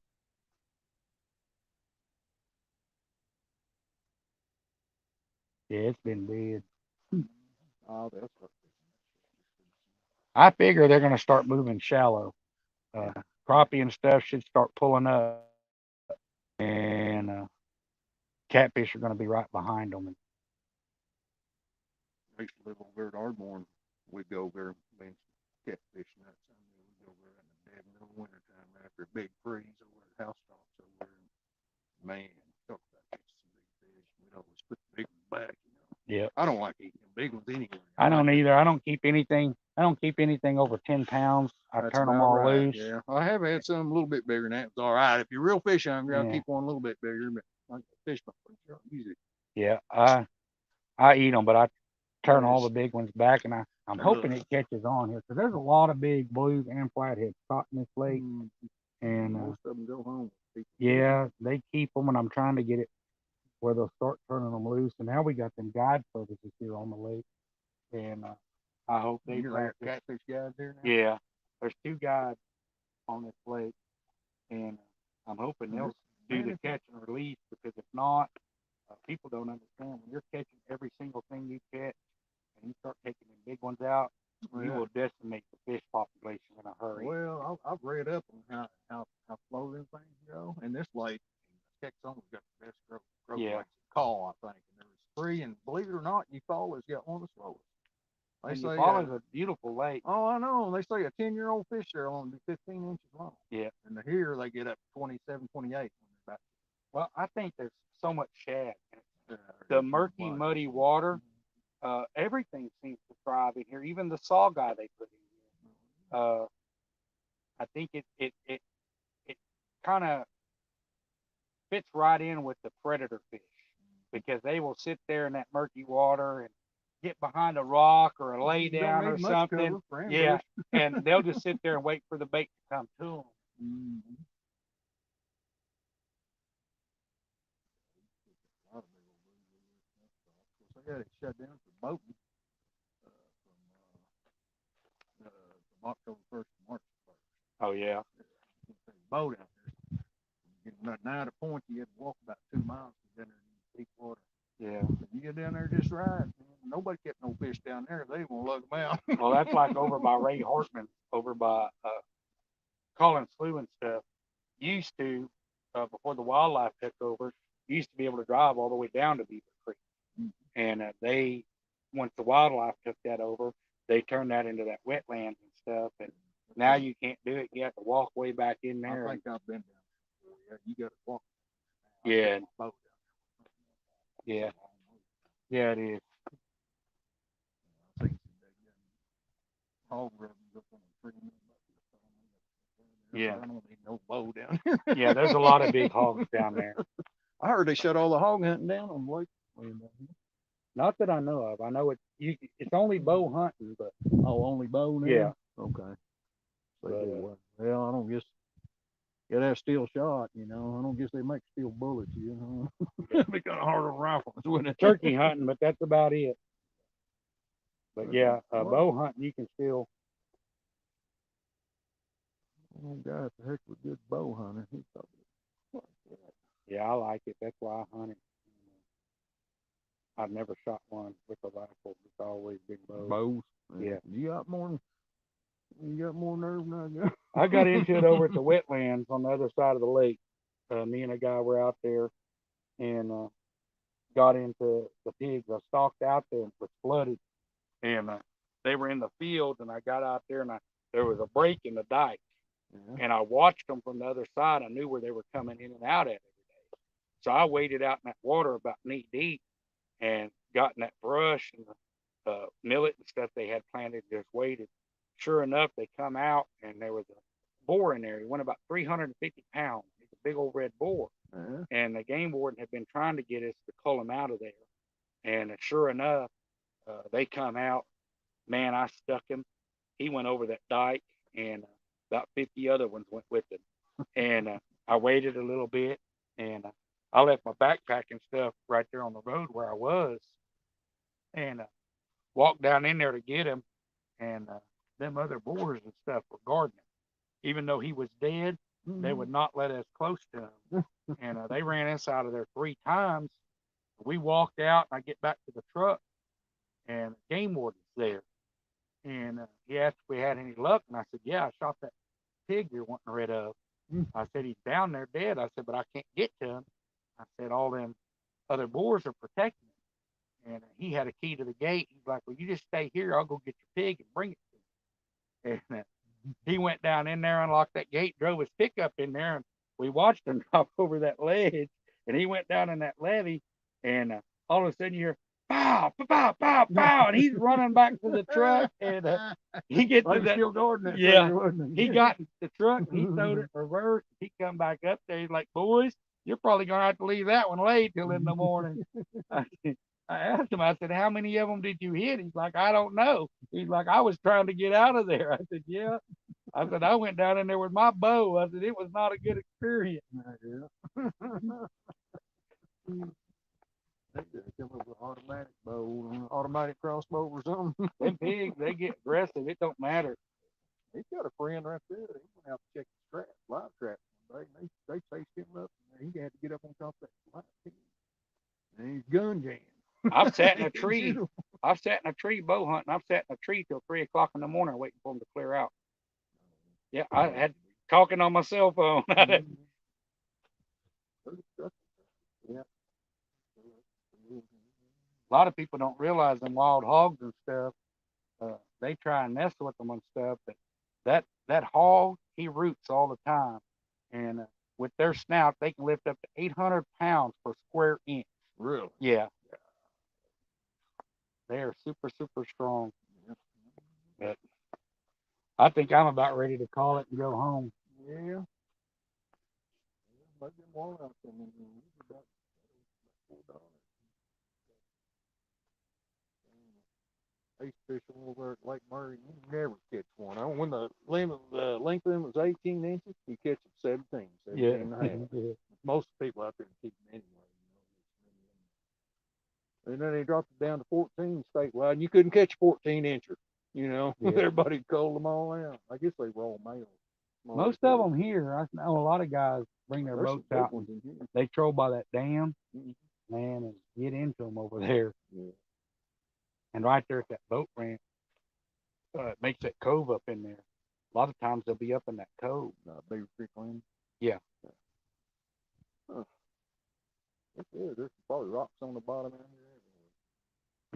Speaker 1: yeah, it's been big.
Speaker 2: Oh, that's what.
Speaker 1: I figure they're going to start moving shallow. Crappie and stuff should start pulling up, and catfish are going to be right behind them.
Speaker 2: I used to live over there at Ardmore. We'd go over there and catfishing that time. We'd go over there in the dead middle of winter time after a big freeze over at housetops over there. Man, talk about catching some big fish. We'd always put the big ones back, you know.
Speaker 1: Yeah,
Speaker 2: I don't like eating them big ones anyway.
Speaker 1: I don't
Speaker 2: like
Speaker 1: either. I don't keep anything. I don't keep anything over 10 pounds. I
Speaker 2: That's
Speaker 1: turn them
Speaker 2: about
Speaker 1: all
Speaker 2: right.
Speaker 1: loose.
Speaker 2: Yeah, I have had some a little bit bigger than that. It's all right. If you're real fish hungry, I'll
Speaker 1: Yeah.
Speaker 2: keep one a little bit bigger. But like fish, easy.
Speaker 1: Yeah, I eat them, but I turn all
Speaker 2: Yes.
Speaker 1: the big ones back, and I'm hoping it catches on here because there's a lot of big blues and flatheads caught in this lake, and
Speaker 2: Most of them go home.
Speaker 1: yeah, they keep them, and I'm trying to get it where they'll start turning them loose. And now we got them guide services here on the lake, and I hope they
Speaker 2: You're like
Speaker 1: practice.
Speaker 2: catfish guys there now.
Speaker 1: Yeah, there's 2 guides on this lake, and I'm hoping they'll do the catch and release because if not, people don't understand when you're catching every single thing you catch and you start taking the big ones out, you will decimate the fish population in a hurry.
Speaker 2: Well, I've read up on how slow them things go, and this lake, Texoma's got the best growth
Speaker 1: Yeah.
Speaker 2: rates of call, I think. And there's 3, and believe it or not, Eufaula's got one of the slowest. They
Speaker 1: And
Speaker 2: say
Speaker 1: Eufaula's a beautiful lake.
Speaker 2: oh, I know. They say a 10-year-old fish there will only be 15 inches long.
Speaker 1: Yeah.
Speaker 2: And here they get up to 27, 28.
Speaker 1: Well, I think there's so much shad.
Speaker 2: The
Speaker 1: The murky, muddy water, everything seems to thrive in here. Even the saw guy they put in here. I think it kind of fits right in with the predator fish because they will sit there in that murky water and get behind a rock or a lay down or something. Yeah, and they'll just sit there and wait for the bait to come to them.
Speaker 2: Mm-hmm. They got it shut down for boating from October 1st to March 1st.
Speaker 1: Oh yeah.
Speaker 2: Boat out there. Getting down to point, you had to walk about 2 miles to get down there in deep water.
Speaker 1: Yeah.
Speaker 2: You get down there just right. Man. Nobody kept no fish down there. They won't lug them out.
Speaker 1: Well, that's like over by Ray Hartman, over by Collins Slough and stuff. Used to, before the wildlife took over, used to be able to drive all the way down to Beaver Creek. And they, once the wildlife took that over, they turned that into that wetlands and stuff. And now you can't do it. You have to walk way back in there.
Speaker 2: I think I've been down there. Yeah, you got to walk.
Speaker 1: Yeah. Yeah. Yeah, it is.
Speaker 2: Hog rubbing up on the tree.
Speaker 1: Yeah.
Speaker 2: I don't need no bow down here.
Speaker 1: Yeah, there's a lot of big hogs down there.
Speaker 2: I heard they shut all the hog hunting down on the lake.
Speaker 1: Not that I know of. I know it's only bow hunting, but
Speaker 2: only bow now?
Speaker 1: Yeah.
Speaker 2: Okay.
Speaker 1: But,
Speaker 2: well, I don't guess you gotta have steel shot, you know. I don't guess they make steel bullets, you know. It'd be kind of hard on rifles, wouldn't it?
Speaker 1: turkey hunting, but that's about it. But yeah, bow hunting you can still.
Speaker 2: Oh, guy's a heck of a good bow hunter.
Speaker 1: Yeah, I like it. That's why I hunt it. I've never shot one with a rifle. It's always been bows.
Speaker 2: Bows.
Speaker 1: Yeah.
Speaker 2: You got more nerve than I got.
Speaker 1: I got into it over at the wetlands on the other side of the lake. Me and a guy were out there and got into the pigs. I stalked out there and it was flooded, and they were in the field. And I got out there and there was a break in the dike, and I watched them from the other side. I knew where they were coming in and out at every day, so I waded out in that water about knee deep and got in that brush and the millet and stuff they had planted. Just waited. Sure enough, they come out and there was a boar in there. He went about 350 pounds. He's a big old red boar. And the game warden had been trying to get us to cull him out of there. And sure enough, they come out. Man, I stuck him. He went over that dike, and about 50 other ones went with him. And I waited a little bit, and I left my backpack and stuff right there on the road where I was, and walked down in there to get him. And them other boars and stuff were guarding him. Even though he was dead, they would not let us close to him. And they ran us out of there 3 times. We walked out, and I get back to the truck, and the game warden's there. And he asked if we had any luck, and I said, yeah, I shot that pig you're wanting rid of. I said, he's down there dead. I said, but I can't get to him. I said, all them other boars are protecting him. And he had a key to the gate. He's like, well, you just stay here. I'll go get your pig and bring it to you. And he went down in there, unlocked that gate, drove his pickup in there, and we watched him drop over that ledge. And he went down in that levee, and all of a sudden you hear, pow, pow, pow, pow, and he's running back to the truck, and he gets to that.
Speaker 2: Still guarding it.
Speaker 1: Yeah, he got in the truck, and he throwed it reverse. He come back up there. He's like, boys, you're probably going to have to leave that one laid till in the morning. I asked him, I said, how many of them did you hit? He's like, I don't know. He's like, I was trying to get out of there. I said, yeah. I said, I went down in there with my bow. I said, it was not a good experience.
Speaker 2: They come up with automatic bow, automatic crossbow or something.
Speaker 1: Them pigs, they get aggressive. It don't matter.
Speaker 2: He's got a friend right there. He went out to check his trap, live trap one day, and they chased him up, and he had to get up on top of that live pig. And he's gun jammed.
Speaker 1: I've sat in a tree. I've sat in a tree bow hunting. I've sat in a tree till 3 o'clock in the morning waiting for them to clear out. Yeah, I had talking on my cell phone.
Speaker 2: Yeah.
Speaker 1: A lot of people don't realize them wild hogs and stuff. They try and nest with them and stuff, but that hog, he roots all the time, and with their snout, they can lift up to 800 pounds per square inch.
Speaker 2: Really?
Speaker 1: Yeah. They are super, super strong. But I think I'm about ready to call it and go home.
Speaker 2: Yeah. Let them all out there. I used to fish over at Lake Murray. You never catch one. When the length of them was 18 inches, you catch them 17 and a half.
Speaker 1: Yeah.
Speaker 2: Most people out there keep them anyway. And then they dropped it down to 14 statewide, and you couldn't catch a 14 incher.
Speaker 1: Yeah.
Speaker 2: Everybody culled them all out. I guess they were all male.
Speaker 1: Most of them here, I know a lot of guys bring their boats out. They troll by that dam, man, and get into them over there.
Speaker 2: Yeah.
Speaker 1: And right there at that boat ramp, it makes that cove up in there. A lot of times they'll be up in that cove.
Speaker 2: Beaver Creek Lane?
Speaker 1: Yeah.
Speaker 2: Huh. There's probably rocks on the bottom out here.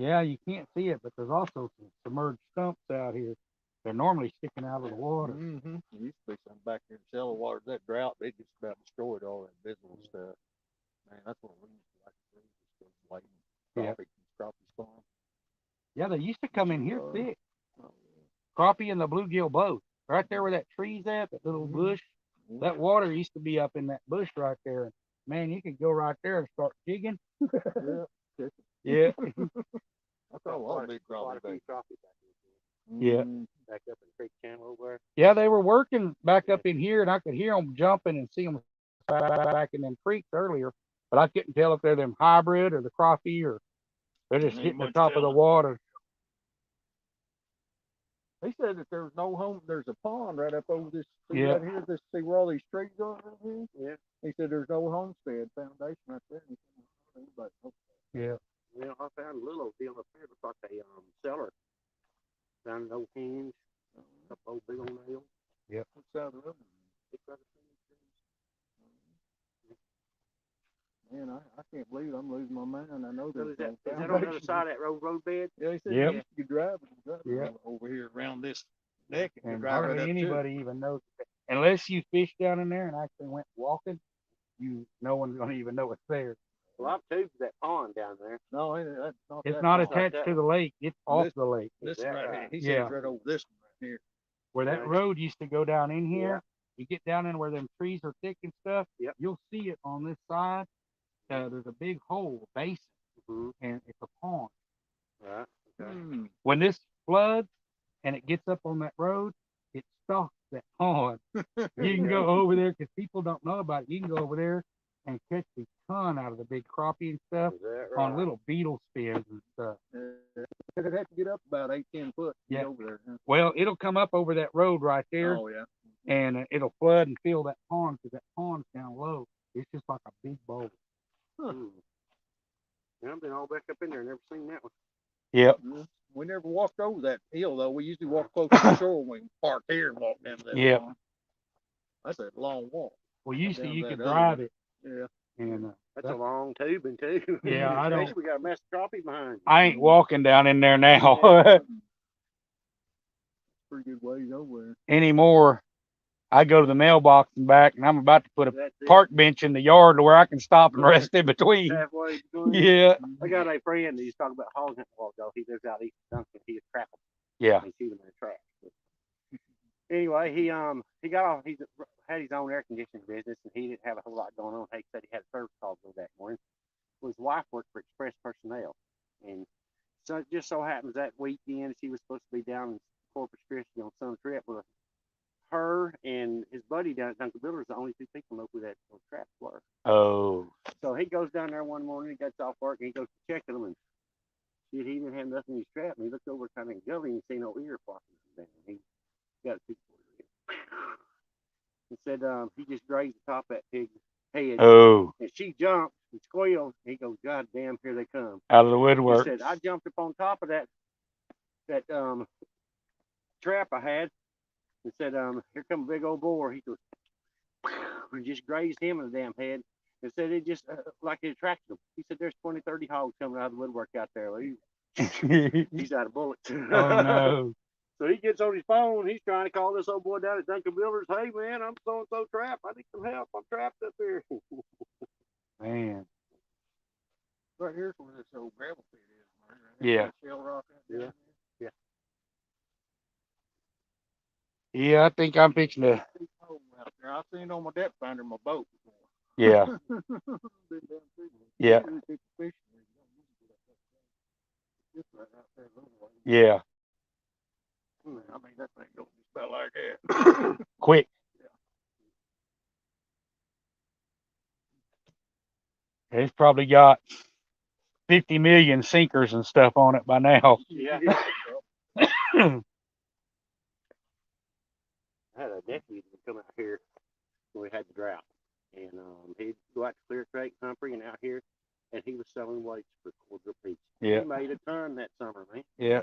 Speaker 1: Yeah, you can't see it, but there's also some submerged stumps out here. They're normally sticking out of the water.
Speaker 2: Mm-hmm. There used to be some back here in shallow water. That drought, they just about destroyed all that visible stuff. Man, that's what we used to like to do. Just go lighting crappie spawn.
Speaker 1: Yeah, they used to come in here thick.
Speaker 2: Oh,
Speaker 1: Crappie and the bluegill both. Right there where that tree's at, that little bush. That water used to be up in that bush right there. Man, you could go right there and start jigging. Yeah.
Speaker 2: I saw a lot of big crappie back
Speaker 1: Yeah.
Speaker 2: Back up in Creek Channel over there.
Speaker 1: Yeah, they were working back up in here, and I could hear them jumping and see them back in them creeks earlier. But I couldn't tell if they're them hybrid or the crappie or they're just hitting the top of the water.
Speaker 2: They said that there's no home. There's a pond right up over this.
Speaker 1: Yeah.
Speaker 2: Right here. This see where all these trees are right here. Yeah. He said there's no homestead foundation right there.
Speaker 1: Yeah.
Speaker 3: Well, I found a little old deal up there. Looks like a cellar. Found an old hinge, a couple old big old nails.
Speaker 1: Yep.
Speaker 2: What side of the road?
Speaker 3: It's got a
Speaker 2: Man, I can't believe I'm losing my mind. I know
Speaker 3: So
Speaker 2: there's
Speaker 3: is that,
Speaker 2: no
Speaker 3: is that on the other
Speaker 2: foundation.
Speaker 3: side of that road bed?
Speaker 2: Yeah, he said
Speaker 1: Yep.
Speaker 2: you could drive it.
Speaker 1: Yep.
Speaker 2: Over here around this deck and
Speaker 1: And
Speaker 2: drive right
Speaker 1: hardly
Speaker 2: up to it.
Speaker 1: anybody even knows that. Unless you fish down in there and actually went walking, no one's gonna even know it's there.
Speaker 3: Well, I've tubed that pond down there.
Speaker 2: No, that's not
Speaker 1: It's
Speaker 2: that
Speaker 1: not
Speaker 2: far.
Speaker 1: attached
Speaker 3: that
Speaker 1: to the lake. It's off the lake.
Speaker 3: Is
Speaker 2: This
Speaker 3: that
Speaker 2: right
Speaker 3: right?
Speaker 2: here. He
Speaker 1: Yeah.
Speaker 2: says right over this one right here.
Speaker 1: Where that
Speaker 3: Okay.
Speaker 1: road used to go down in here,
Speaker 3: Yeah.
Speaker 1: you get down in where them trees are thick and stuff.
Speaker 3: Yep.
Speaker 1: You'll see it on this side. There's a big hole, a basin,
Speaker 3: Mm-hmm.
Speaker 1: and it's a pond.
Speaker 3: Right. Okay.
Speaker 1: When this floods and it gets up on that road, it stalks that pond. You can go over there because people don't know about it. You can go over there and catch a ton out of the big crappie and stuff
Speaker 3: Is that right?
Speaker 1: on little beetle spins and stuff.
Speaker 2: It'd have to get up about 8-10 foot to
Speaker 1: Yeah.
Speaker 2: get over there. Huh?
Speaker 1: Well, it'll come up over that road right there,
Speaker 2: Oh yeah.
Speaker 1: and it'll flood and fill that pond because that pond's down low. It's just like a big bowl.
Speaker 3: Hmm. Yeah, I've been all back up in there. Never seen that one.
Speaker 1: Yep.
Speaker 2: Yeah. We never walked over that hill though. We usually walk close to the shore when we park here and walk down to that
Speaker 1: Yep.
Speaker 2: pond. That's a long walk.
Speaker 1: Well, usually
Speaker 2: Down
Speaker 1: you
Speaker 2: that
Speaker 1: could
Speaker 2: other
Speaker 1: drive
Speaker 2: one.
Speaker 1: it,
Speaker 2: Yeah.
Speaker 1: and
Speaker 3: That's a long tubing too.
Speaker 1: Yeah, I don't-
Speaker 3: Especially we got a mess of crappie behind you.
Speaker 1: I ain't walking down in there now
Speaker 2: Pretty good ways over
Speaker 1: anymore. I go to the mailbox and back, and I'm about to put a
Speaker 3: That's it.
Speaker 1: park bench in the yard to where I can stop and rest in between.
Speaker 3: Halfway between.
Speaker 1: Yeah.
Speaker 2: there.
Speaker 3: I got a friend he's talking about hog hunting a while ago. He lives out east of Duncan. He just trap them
Speaker 1: Yeah.
Speaker 3: and shoot them in a trap. Anyway, he got off. He had his own air conditioning business, and he didn't have a whole lot going on. He said he had a service call to go that morning. Well, his wife worked for Express Personnel, and so it just so happens that weekend she was supposed to be down in Corpus Christi on some trip with her and his buddy down at Duncan Builders. The only two people know who that those traps were.
Speaker 1: Oh.
Speaker 3: So he goes down there one morning, he gets off work, and he goes to check them, and shit, he didn't have nothing in his trap. And he looked over kind of gully and see no ear flopping down. He got a 240. He said he just grazed the top of that pig's head,
Speaker 1: Oh.
Speaker 3: and she jumped and squealed. He goes, God damn, here they come.
Speaker 1: Out of the
Speaker 3: He
Speaker 1: woodwork.
Speaker 3: said, I jumped up on top of that trap I had and said, here come a big old boar. He goes, and just grazed him in the damn head. And said it just like it attracted him. He said there's 20, 30 hogs coming out of the woodwork out there. He's out of bullets.
Speaker 1: Oh no.
Speaker 3: So he gets on his phone. He's trying to call this old boy down at Duncan Builders. Hey man, I'm so and so trapped. I need some help. I'm trapped up here.
Speaker 1: Man.
Speaker 2: Right here's where this old gravel pit is. Right
Speaker 1: Yeah.
Speaker 2: that shell rock out there.
Speaker 3: Yeah.
Speaker 1: Yeah, I think I'm fixing to.
Speaker 2: Deep hole out there. I've seen it on my depth finder in my boat before.
Speaker 1: Yeah.
Speaker 2: Been down through there.
Speaker 1: Yeah.
Speaker 2: Usually people fishing there, you don't usually do that. Just right out there a little way.
Speaker 1: Yeah.
Speaker 2: I mean, that thing don't just about like that.
Speaker 1: Quick. It's probably got 50 million sinkers and stuff on it by now.
Speaker 3: Yeah. I had a nephew that would come out here when we had the drought. And he'd go out to Clear Creek, Humphrey, and out here, and he was selling weights for cordial peach.
Speaker 1: Yeah.
Speaker 3: He made a ton that summer, man.
Speaker 1: Yeah.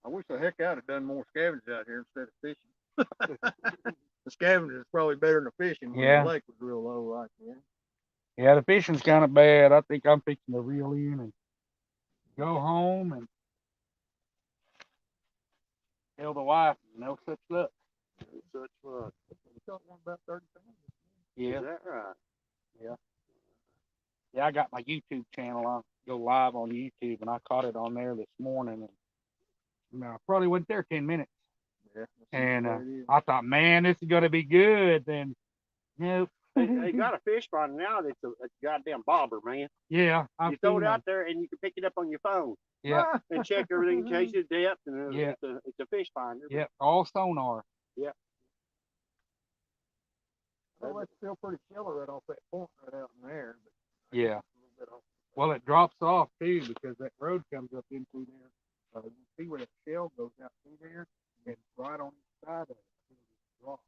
Speaker 2: I wish the heck I'd have done more scavenging out here instead of fishing. The scavenging is probably better than the fishing when
Speaker 1: Yeah.
Speaker 2: the lake was real low like that.
Speaker 1: Yeah, the fishing's kind of bad. I think I'm fixing to reel in and go home and tell the wife no such luck.
Speaker 3: No such luck.
Speaker 2: We caught one about 30 pounds.
Speaker 1: Yeah.
Speaker 3: Is that right?
Speaker 1: Yeah, I got my YouTube channel. I'll go live on YouTube, and I caught it on there this morning. And I probably went there 10 minutes.
Speaker 2: Yeah.
Speaker 1: And
Speaker 2: there it is.
Speaker 1: I thought, man, this is going to be good. Then, nope.
Speaker 3: They got a fish finder now that's a goddamn bobber, man.
Speaker 1: Yeah.
Speaker 3: You throw it out there and you can pick it up on your phone
Speaker 1: Yeah.
Speaker 3: and check everything, change the depth, and
Speaker 1: Yeah.
Speaker 3: it's a fish finder.
Speaker 1: Yeah. All sonar.
Speaker 2: Well, that's still pretty shallow right off that point right out in there. But
Speaker 1: Yeah.
Speaker 2: a little bit off.
Speaker 1: Well, it drops off too because that road comes up into there. You see where that shell goes out through there, and right on each side of it, it's drop.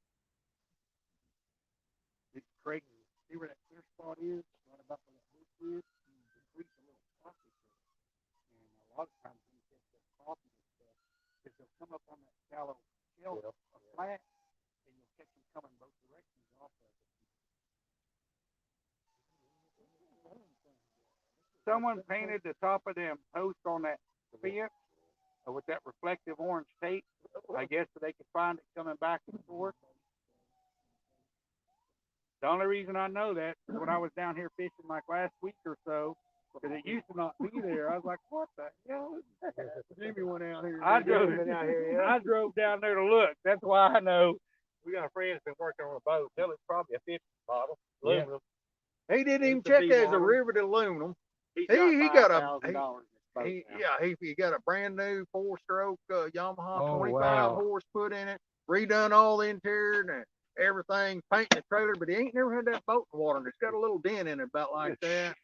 Speaker 1: It's crazy. See where that clear spot is? Right about where that bush is. It creeps a little pocket there. come up on that shallow hill or flat, and you'll catch them coming both directions off of it. Someone painted the top of them posts on that fence with that reflective orange tape, I guess, so they could find it coming back and forth. The only reason I know that is when I was down here fishing like last week or so, because it used to not be there. I was like, what the hell is that?
Speaker 2: Jimmy went out here.
Speaker 1: I drove,
Speaker 3: out here, yeah.
Speaker 1: I drove down there to look. That's why I know.
Speaker 3: We got a friend that's been working on a boat. Tell it's probably a 50 model.
Speaker 1: Yeah.
Speaker 3: Aluminum.
Speaker 2: He didn't even
Speaker 3: It's a
Speaker 2: check
Speaker 3: big
Speaker 2: as a
Speaker 3: bottom.
Speaker 2: riveted aluminum.
Speaker 3: He's
Speaker 2: He got a-
Speaker 3: $5,000 in this boat now.
Speaker 2: He got a brand new 4-stroke Yamaha
Speaker 1: Oh,
Speaker 2: 25
Speaker 1: wow.
Speaker 2: horse put in it, redone all the interior and everything, painting the trailer, but he ain't never had that boat in the water, and it's got a little dent in it about like that.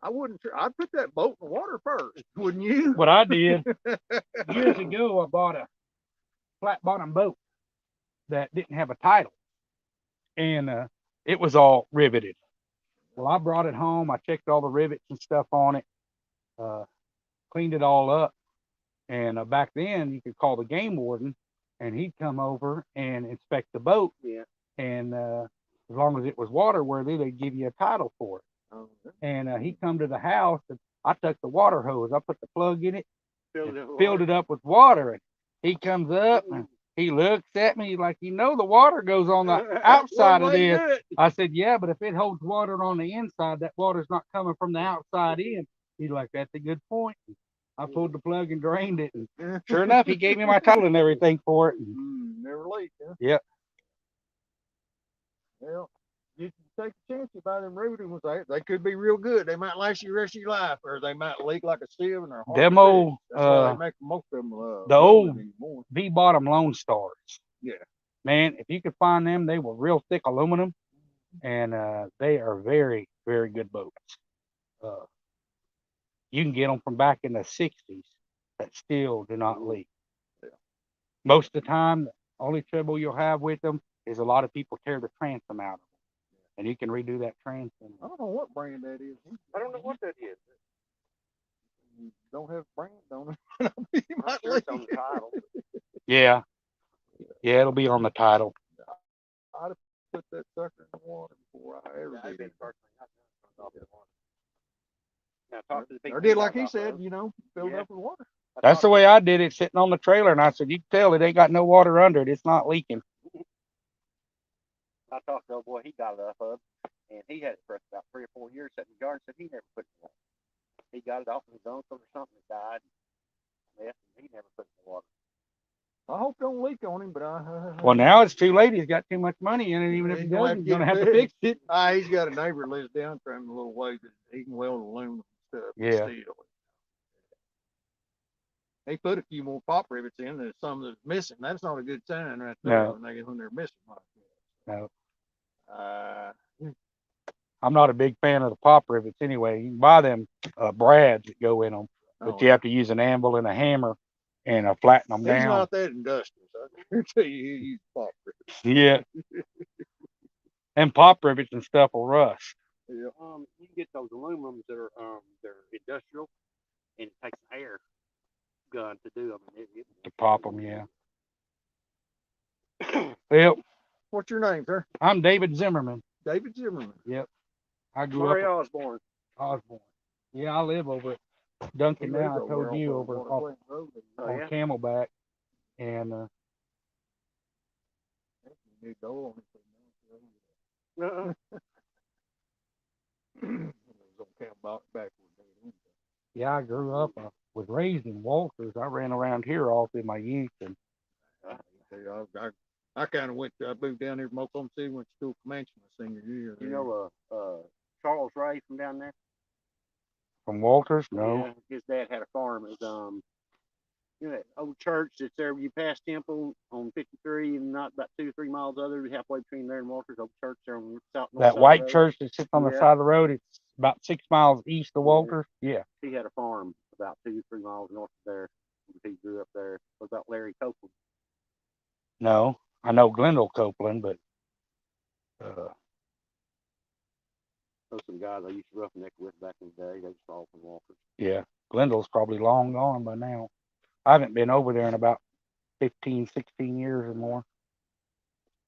Speaker 2: I wouldn't. I'd put that boat in the water first, wouldn't you?
Speaker 1: What I did years ago, I bought a flat bottom boat that didn't have a title, and it was all riveted. Well, I brought it home. I checked all the rivets and stuff on it, cleaned it all up, and back then you could call the game warden, and he'd come over and inspect the boat.
Speaker 3: Yeah.
Speaker 1: And as long as it was waterworthy, they'd give you a title for it. And he come to the house, and I took the water hose. I put the plug in it, filled it up with water, and he comes up and he looks at me like, the water goes on the outside of this. I said, yeah, but if it holds water on the inside, that water's not coming from the outside in. He's like, that's a good point. I pulled the plug and drained it, and sure enough, he gave me my title and everything for it. And
Speaker 2: Never leaked, huh?
Speaker 1: Yep.
Speaker 2: Well, you can take a chance you buy them riveted ones. They could be real good. They might last you the rest of your life, or they might leak like a sieve and they're hard
Speaker 1: Them
Speaker 2: to
Speaker 1: old,
Speaker 2: fix. That's why they make most of them.
Speaker 1: the old
Speaker 2: anymore.
Speaker 1: V-bottom Lone Stars.
Speaker 2: Yeah.
Speaker 1: Man, if you could find them, they were real thick aluminum, and they are very, very good boats. You can get them from back in the 60s that still do not leak.
Speaker 2: Yeah.
Speaker 1: Most of the time, the only trouble you'll have with them is a lot of people tear the transom out of them, and you can redo that transom.
Speaker 2: I don't know what brand that is.
Speaker 3: I don't know what that is.
Speaker 2: You don't have brand on it. You might
Speaker 3: Sure it's on
Speaker 2: leak.
Speaker 3: the title.
Speaker 1: Yeah, it'll be on the title.
Speaker 2: I'd have put that sucker in the water before I ever
Speaker 3: That'd
Speaker 2: did
Speaker 3: be
Speaker 2: it.
Speaker 3: the first thing I'd done. Off the water. Now, talk to the people
Speaker 2: Or did
Speaker 3: who
Speaker 2: like
Speaker 3: got
Speaker 2: he
Speaker 3: off
Speaker 2: said,
Speaker 3: those.
Speaker 2: filled
Speaker 3: Yeah.
Speaker 2: up with water.
Speaker 1: That's the way I did it, sitting on the trailer, and I said, you can tell it ain't got no water under it. It's not leaking.
Speaker 3: I talked to the old boy, he got it off of, and he had it for about 3 or 4 years sitting in the garden, said he never put it in water. He got it off of his uncle or something that died. Left, and he never put it in the water.
Speaker 2: I hope don't leak on him, but
Speaker 1: Well, now it's too late. He's got too much money in it. Even if
Speaker 2: He's
Speaker 1: he
Speaker 2: gonna
Speaker 1: does,
Speaker 2: have
Speaker 1: he's
Speaker 2: to
Speaker 1: going to
Speaker 2: get
Speaker 1: have
Speaker 2: it
Speaker 1: to fix it.
Speaker 2: he's got a neighbor that lives down from him a little way that he can weld aluminum and stuff.
Speaker 1: Yeah.
Speaker 2: Steel. They put a few more pop rivets in. There's some that's missing. That's not a good sign right there
Speaker 1: No.
Speaker 2: when they're missing like
Speaker 1: No,
Speaker 2: that.
Speaker 1: I'm not a big fan of the pop rivets anyway. You can buy them brads that go in them, but
Speaker 2: Oh,
Speaker 1: you have to use an anvil and a hammer and flatten them
Speaker 2: he's
Speaker 1: down.
Speaker 2: not that industrious. I guarantee you, he uses pop rivets.
Speaker 1: Yeah. And pop rivets and stuff will rust.
Speaker 2: Yeah.
Speaker 3: You can get those aluminums that are they're industrial, and it takes an air gun to do them.
Speaker 1: To pop them, yeah. Well,
Speaker 2: What's your name, sir?
Speaker 1: I'm David Zimmerman.
Speaker 2: David Zimmerman.
Speaker 1: I grew
Speaker 3: Murray
Speaker 1: up
Speaker 3: Osborne.
Speaker 1: at Osborne. Yeah, I live over at Duncan
Speaker 2: He lives
Speaker 1: now. I told
Speaker 2: there
Speaker 1: you
Speaker 2: on
Speaker 1: over
Speaker 2: Water
Speaker 1: off
Speaker 2: Plain Road.
Speaker 3: Oh,
Speaker 1: on
Speaker 3: yeah?
Speaker 1: Camelback. And
Speaker 2: New door on it.
Speaker 3: Uh-uh.
Speaker 2: It was on Camelback backward.
Speaker 1: yeah, I grew up, was raised in Walters. I ran around here all through my youth. And
Speaker 2: I kind of I moved down here from Oklahoma City, went to school Comanche my senior year.
Speaker 3: You know, Charles Ray from down there?
Speaker 1: from Walters, no.
Speaker 3: Yeah, his dad had a farm. It was, you know, that old church that's there. You pass Temple on 53 and not about 2 or 3 miles other, halfway between there and Walters, old church there on the south. north side
Speaker 1: That
Speaker 3: of the
Speaker 1: white
Speaker 3: road.
Speaker 1: church that sits on the
Speaker 3: Yeah.
Speaker 1: side of the road, it's about 6 miles east of
Speaker 3: Yeah.
Speaker 1: Walters. Yeah.
Speaker 3: He had a farm about 2 or 3 miles north of there. He grew up there. It was about Larry Copeland.
Speaker 1: No, I know Glendale Copeland, but
Speaker 3: Those some guys I used to roughneck with back in the day. They just all from Walters.
Speaker 1: yeah, Glendale's probably long gone by now. I haven't been over there in about 15, 16 years or more.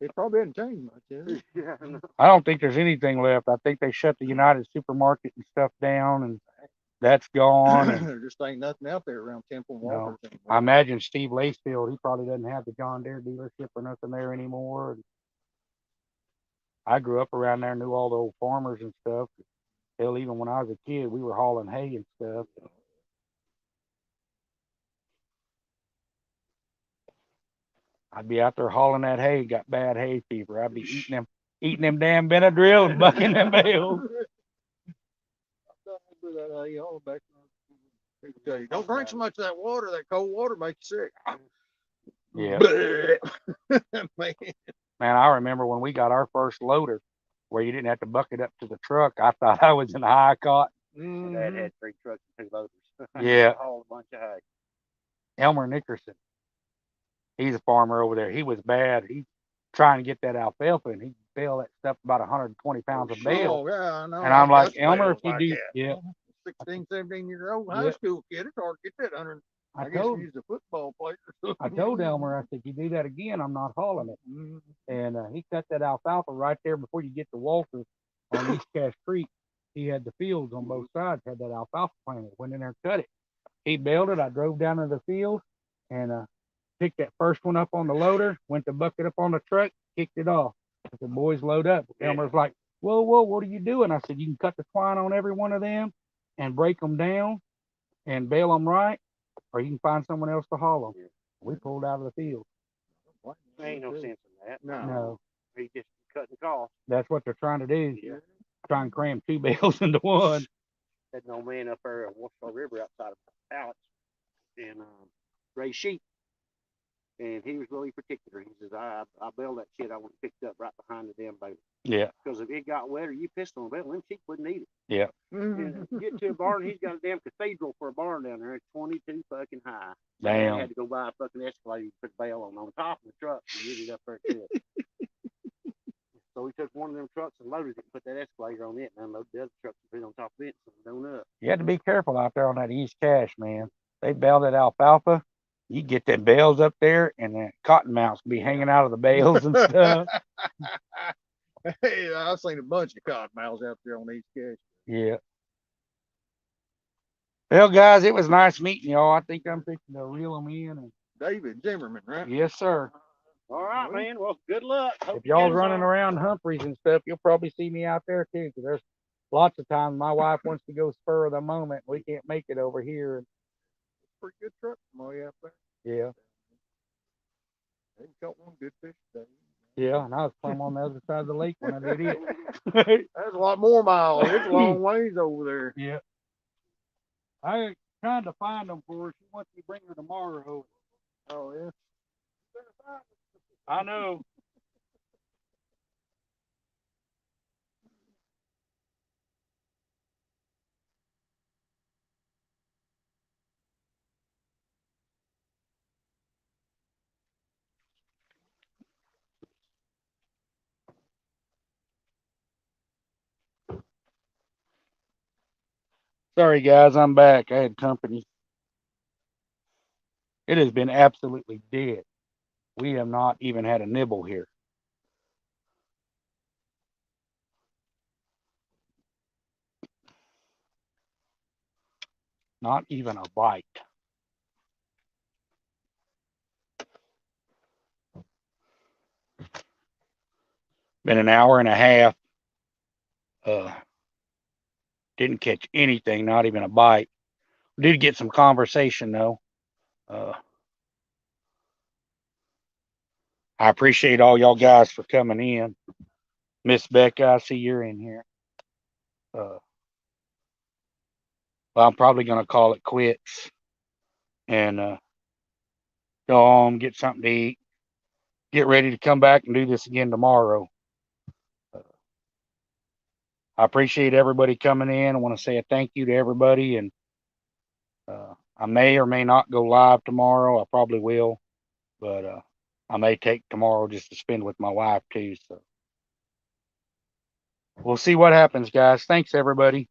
Speaker 2: It probably hasn't changed much, has it?
Speaker 3: Yeah, I know.
Speaker 1: I don't think there's anything left. I think they shut the United Supermarket and stuff down, and that's gone. And
Speaker 2: There just ain't nothing out there around Temple
Speaker 1: No.
Speaker 2: Walkers
Speaker 1: I
Speaker 2: anymore.
Speaker 1: imagine Steve Lacefield, he probably doesn't have the John Deere dealership or nothing there anymore. And I grew up around there, knew all the old farmers and stuff. Hell, even when I was a kid, we were hauling hay and stuff. I'd be out there hauling that hay, got bad hay fever. I'd be eating them damn Benadryl and bucking them bales.
Speaker 2: Don't drink so much of that water. That cold water makes you sick.
Speaker 1: Yeah.
Speaker 2: Man.
Speaker 1: Man, I remember when we got our first loader where you didn't have to buck it up to the truck. I thought I was in high cotton.
Speaker 3: My dad had 3 trucks and 2 loaders.
Speaker 1: Yeah.
Speaker 3: Hauled a bunch of hay.
Speaker 1: Elmer Nickerson. He's a farmer over there. He was bad. He's trying to get that alfalfa, and he baled that stuff about 120 pounds a bale.
Speaker 2: Oh, yeah, I know.
Speaker 1: And I'm like,
Speaker 2: That's
Speaker 1: Elmer, if
Speaker 2: bales
Speaker 1: you
Speaker 2: like
Speaker 1: do,
Speaker 2: that.
Speaker 1: yeah.
Speaker 2: 16, 17-year-old high
Speaker 1: Yeah.
Speaker 2: school kid, it's hard to get that 100. I guess
Speaker 1: told-
Speaker 2: you use a football player. or
Speaker 1: I
Speaker 2: something.
Speaker 1: told Elmer, I said, you do that again, I'm not hauling it.
Speaker 2: Mhm.
Speaker 1: And he cut that alfalfa right there before you get to Walter on East Cache Creek. He had the fields on both sides, had that alfalfa planted. Went in there and cut it. He baled it. I drove down to the field and picked that first one up on the loader, went to bucket up on the truck, kicked it off. I said, boys, load up. Elmer's like, whoa, what are you doing? I said, you can cut the twine on every one of them and break them down and bale them right, or you can find someone else to haul them. We pulled out of the field.
Speaker 3: There ain't no sense in that.
Speaker 1: No,
Speaker 3: He just cutting costs.
Speaker 1: that's what they're trying to do.
Speaker 3: Yeah.
Speaker 1: Try and cram 2 bales into one.
Speaker 3: Had an old man up there at Washita River outside of Alex and raised sheep. And he was really particular. He says, I bailed that shit. I went and picked up right behind the damn baler.
Speaker 1: Yeah,
Speaker 3: Because if it got wetter, you pissed on a bale, them sheep wouldn't eat it.
Speaker 1: yeah.
Speaker 3: And get to a barn, he's got a damn cathedral for a barn down there. It's 22 fucking high. I
Speaker 1: Damn.
Speaker 3: had to go buy a fucking escalator and put the bale on top of the truck and get it up there to it. So we took one of them trucks and loaded it and put that escalator on it and unloaded the other trucks and put it on top of it so it don't up.
Speaker 1: You had to be careful out there on that East Cache, man. They bale that alfalfa. You get them bales up there, and the cotton mounts be hanging out of the bales and stuff.
Speaker 2: Hey, I've seen a bunch of cottonmouths out there on East Cache.
Speaker 1: Yeah. Well, guys, it was nice meeting y'all. I think I'm fixing to reel them in. And
Speaker 2: David Zimmerman, right?
Speaker 1: yes, sir.
Speaker 3: All right, man. Well, good luck. Hope
Speaker 1: If
Speaker 3: you
Speaker 1: y'all's
Speaker 3: get
Speaker 1: running
Speaker 3: some.
Speaker 1: around Humphreys and stuff, you'll probably see me out there too. 'Cause there's lots of times my wife wants to go spur of the moment. We can't make it over here.
Speaker 2: Pretty good truck from way out there.
Speaker 1: Yeah.
Speaker 2: They caught one good fish today.
Speaker 1: Yeah. And I was plumb on the other side of the lake when I did it.
Speaker 2: That's a lot more miles. It's a long ways over there.
Speaker 1: Yeah. I trying to find them for her. She wants me to bring her tomorrow.
Speaker 2: Oh, yeah.
Speaker 1: I know. Sorry, guys, I'm back. I had company. It has been absolutely dead. We have not even had a nibble here. Not even a bite. Been an hour and a half. Didn't catch anything, not even a bite. Did get some conversation though. I appreciate all y'all guys for coming in. Miss Becca, I see you're in here. Well, I'm probably gonna call it quits and go home, get something to eat, get ready to come back and do this again tomorrow. I appreciate everybody coming in. I want to say a thank you to everybody, and I may or may not go live tomorrow. I probably will, but I may take tomorrow just to spend with my wife too. So we'll see what happens, guys. Thanks, everybody.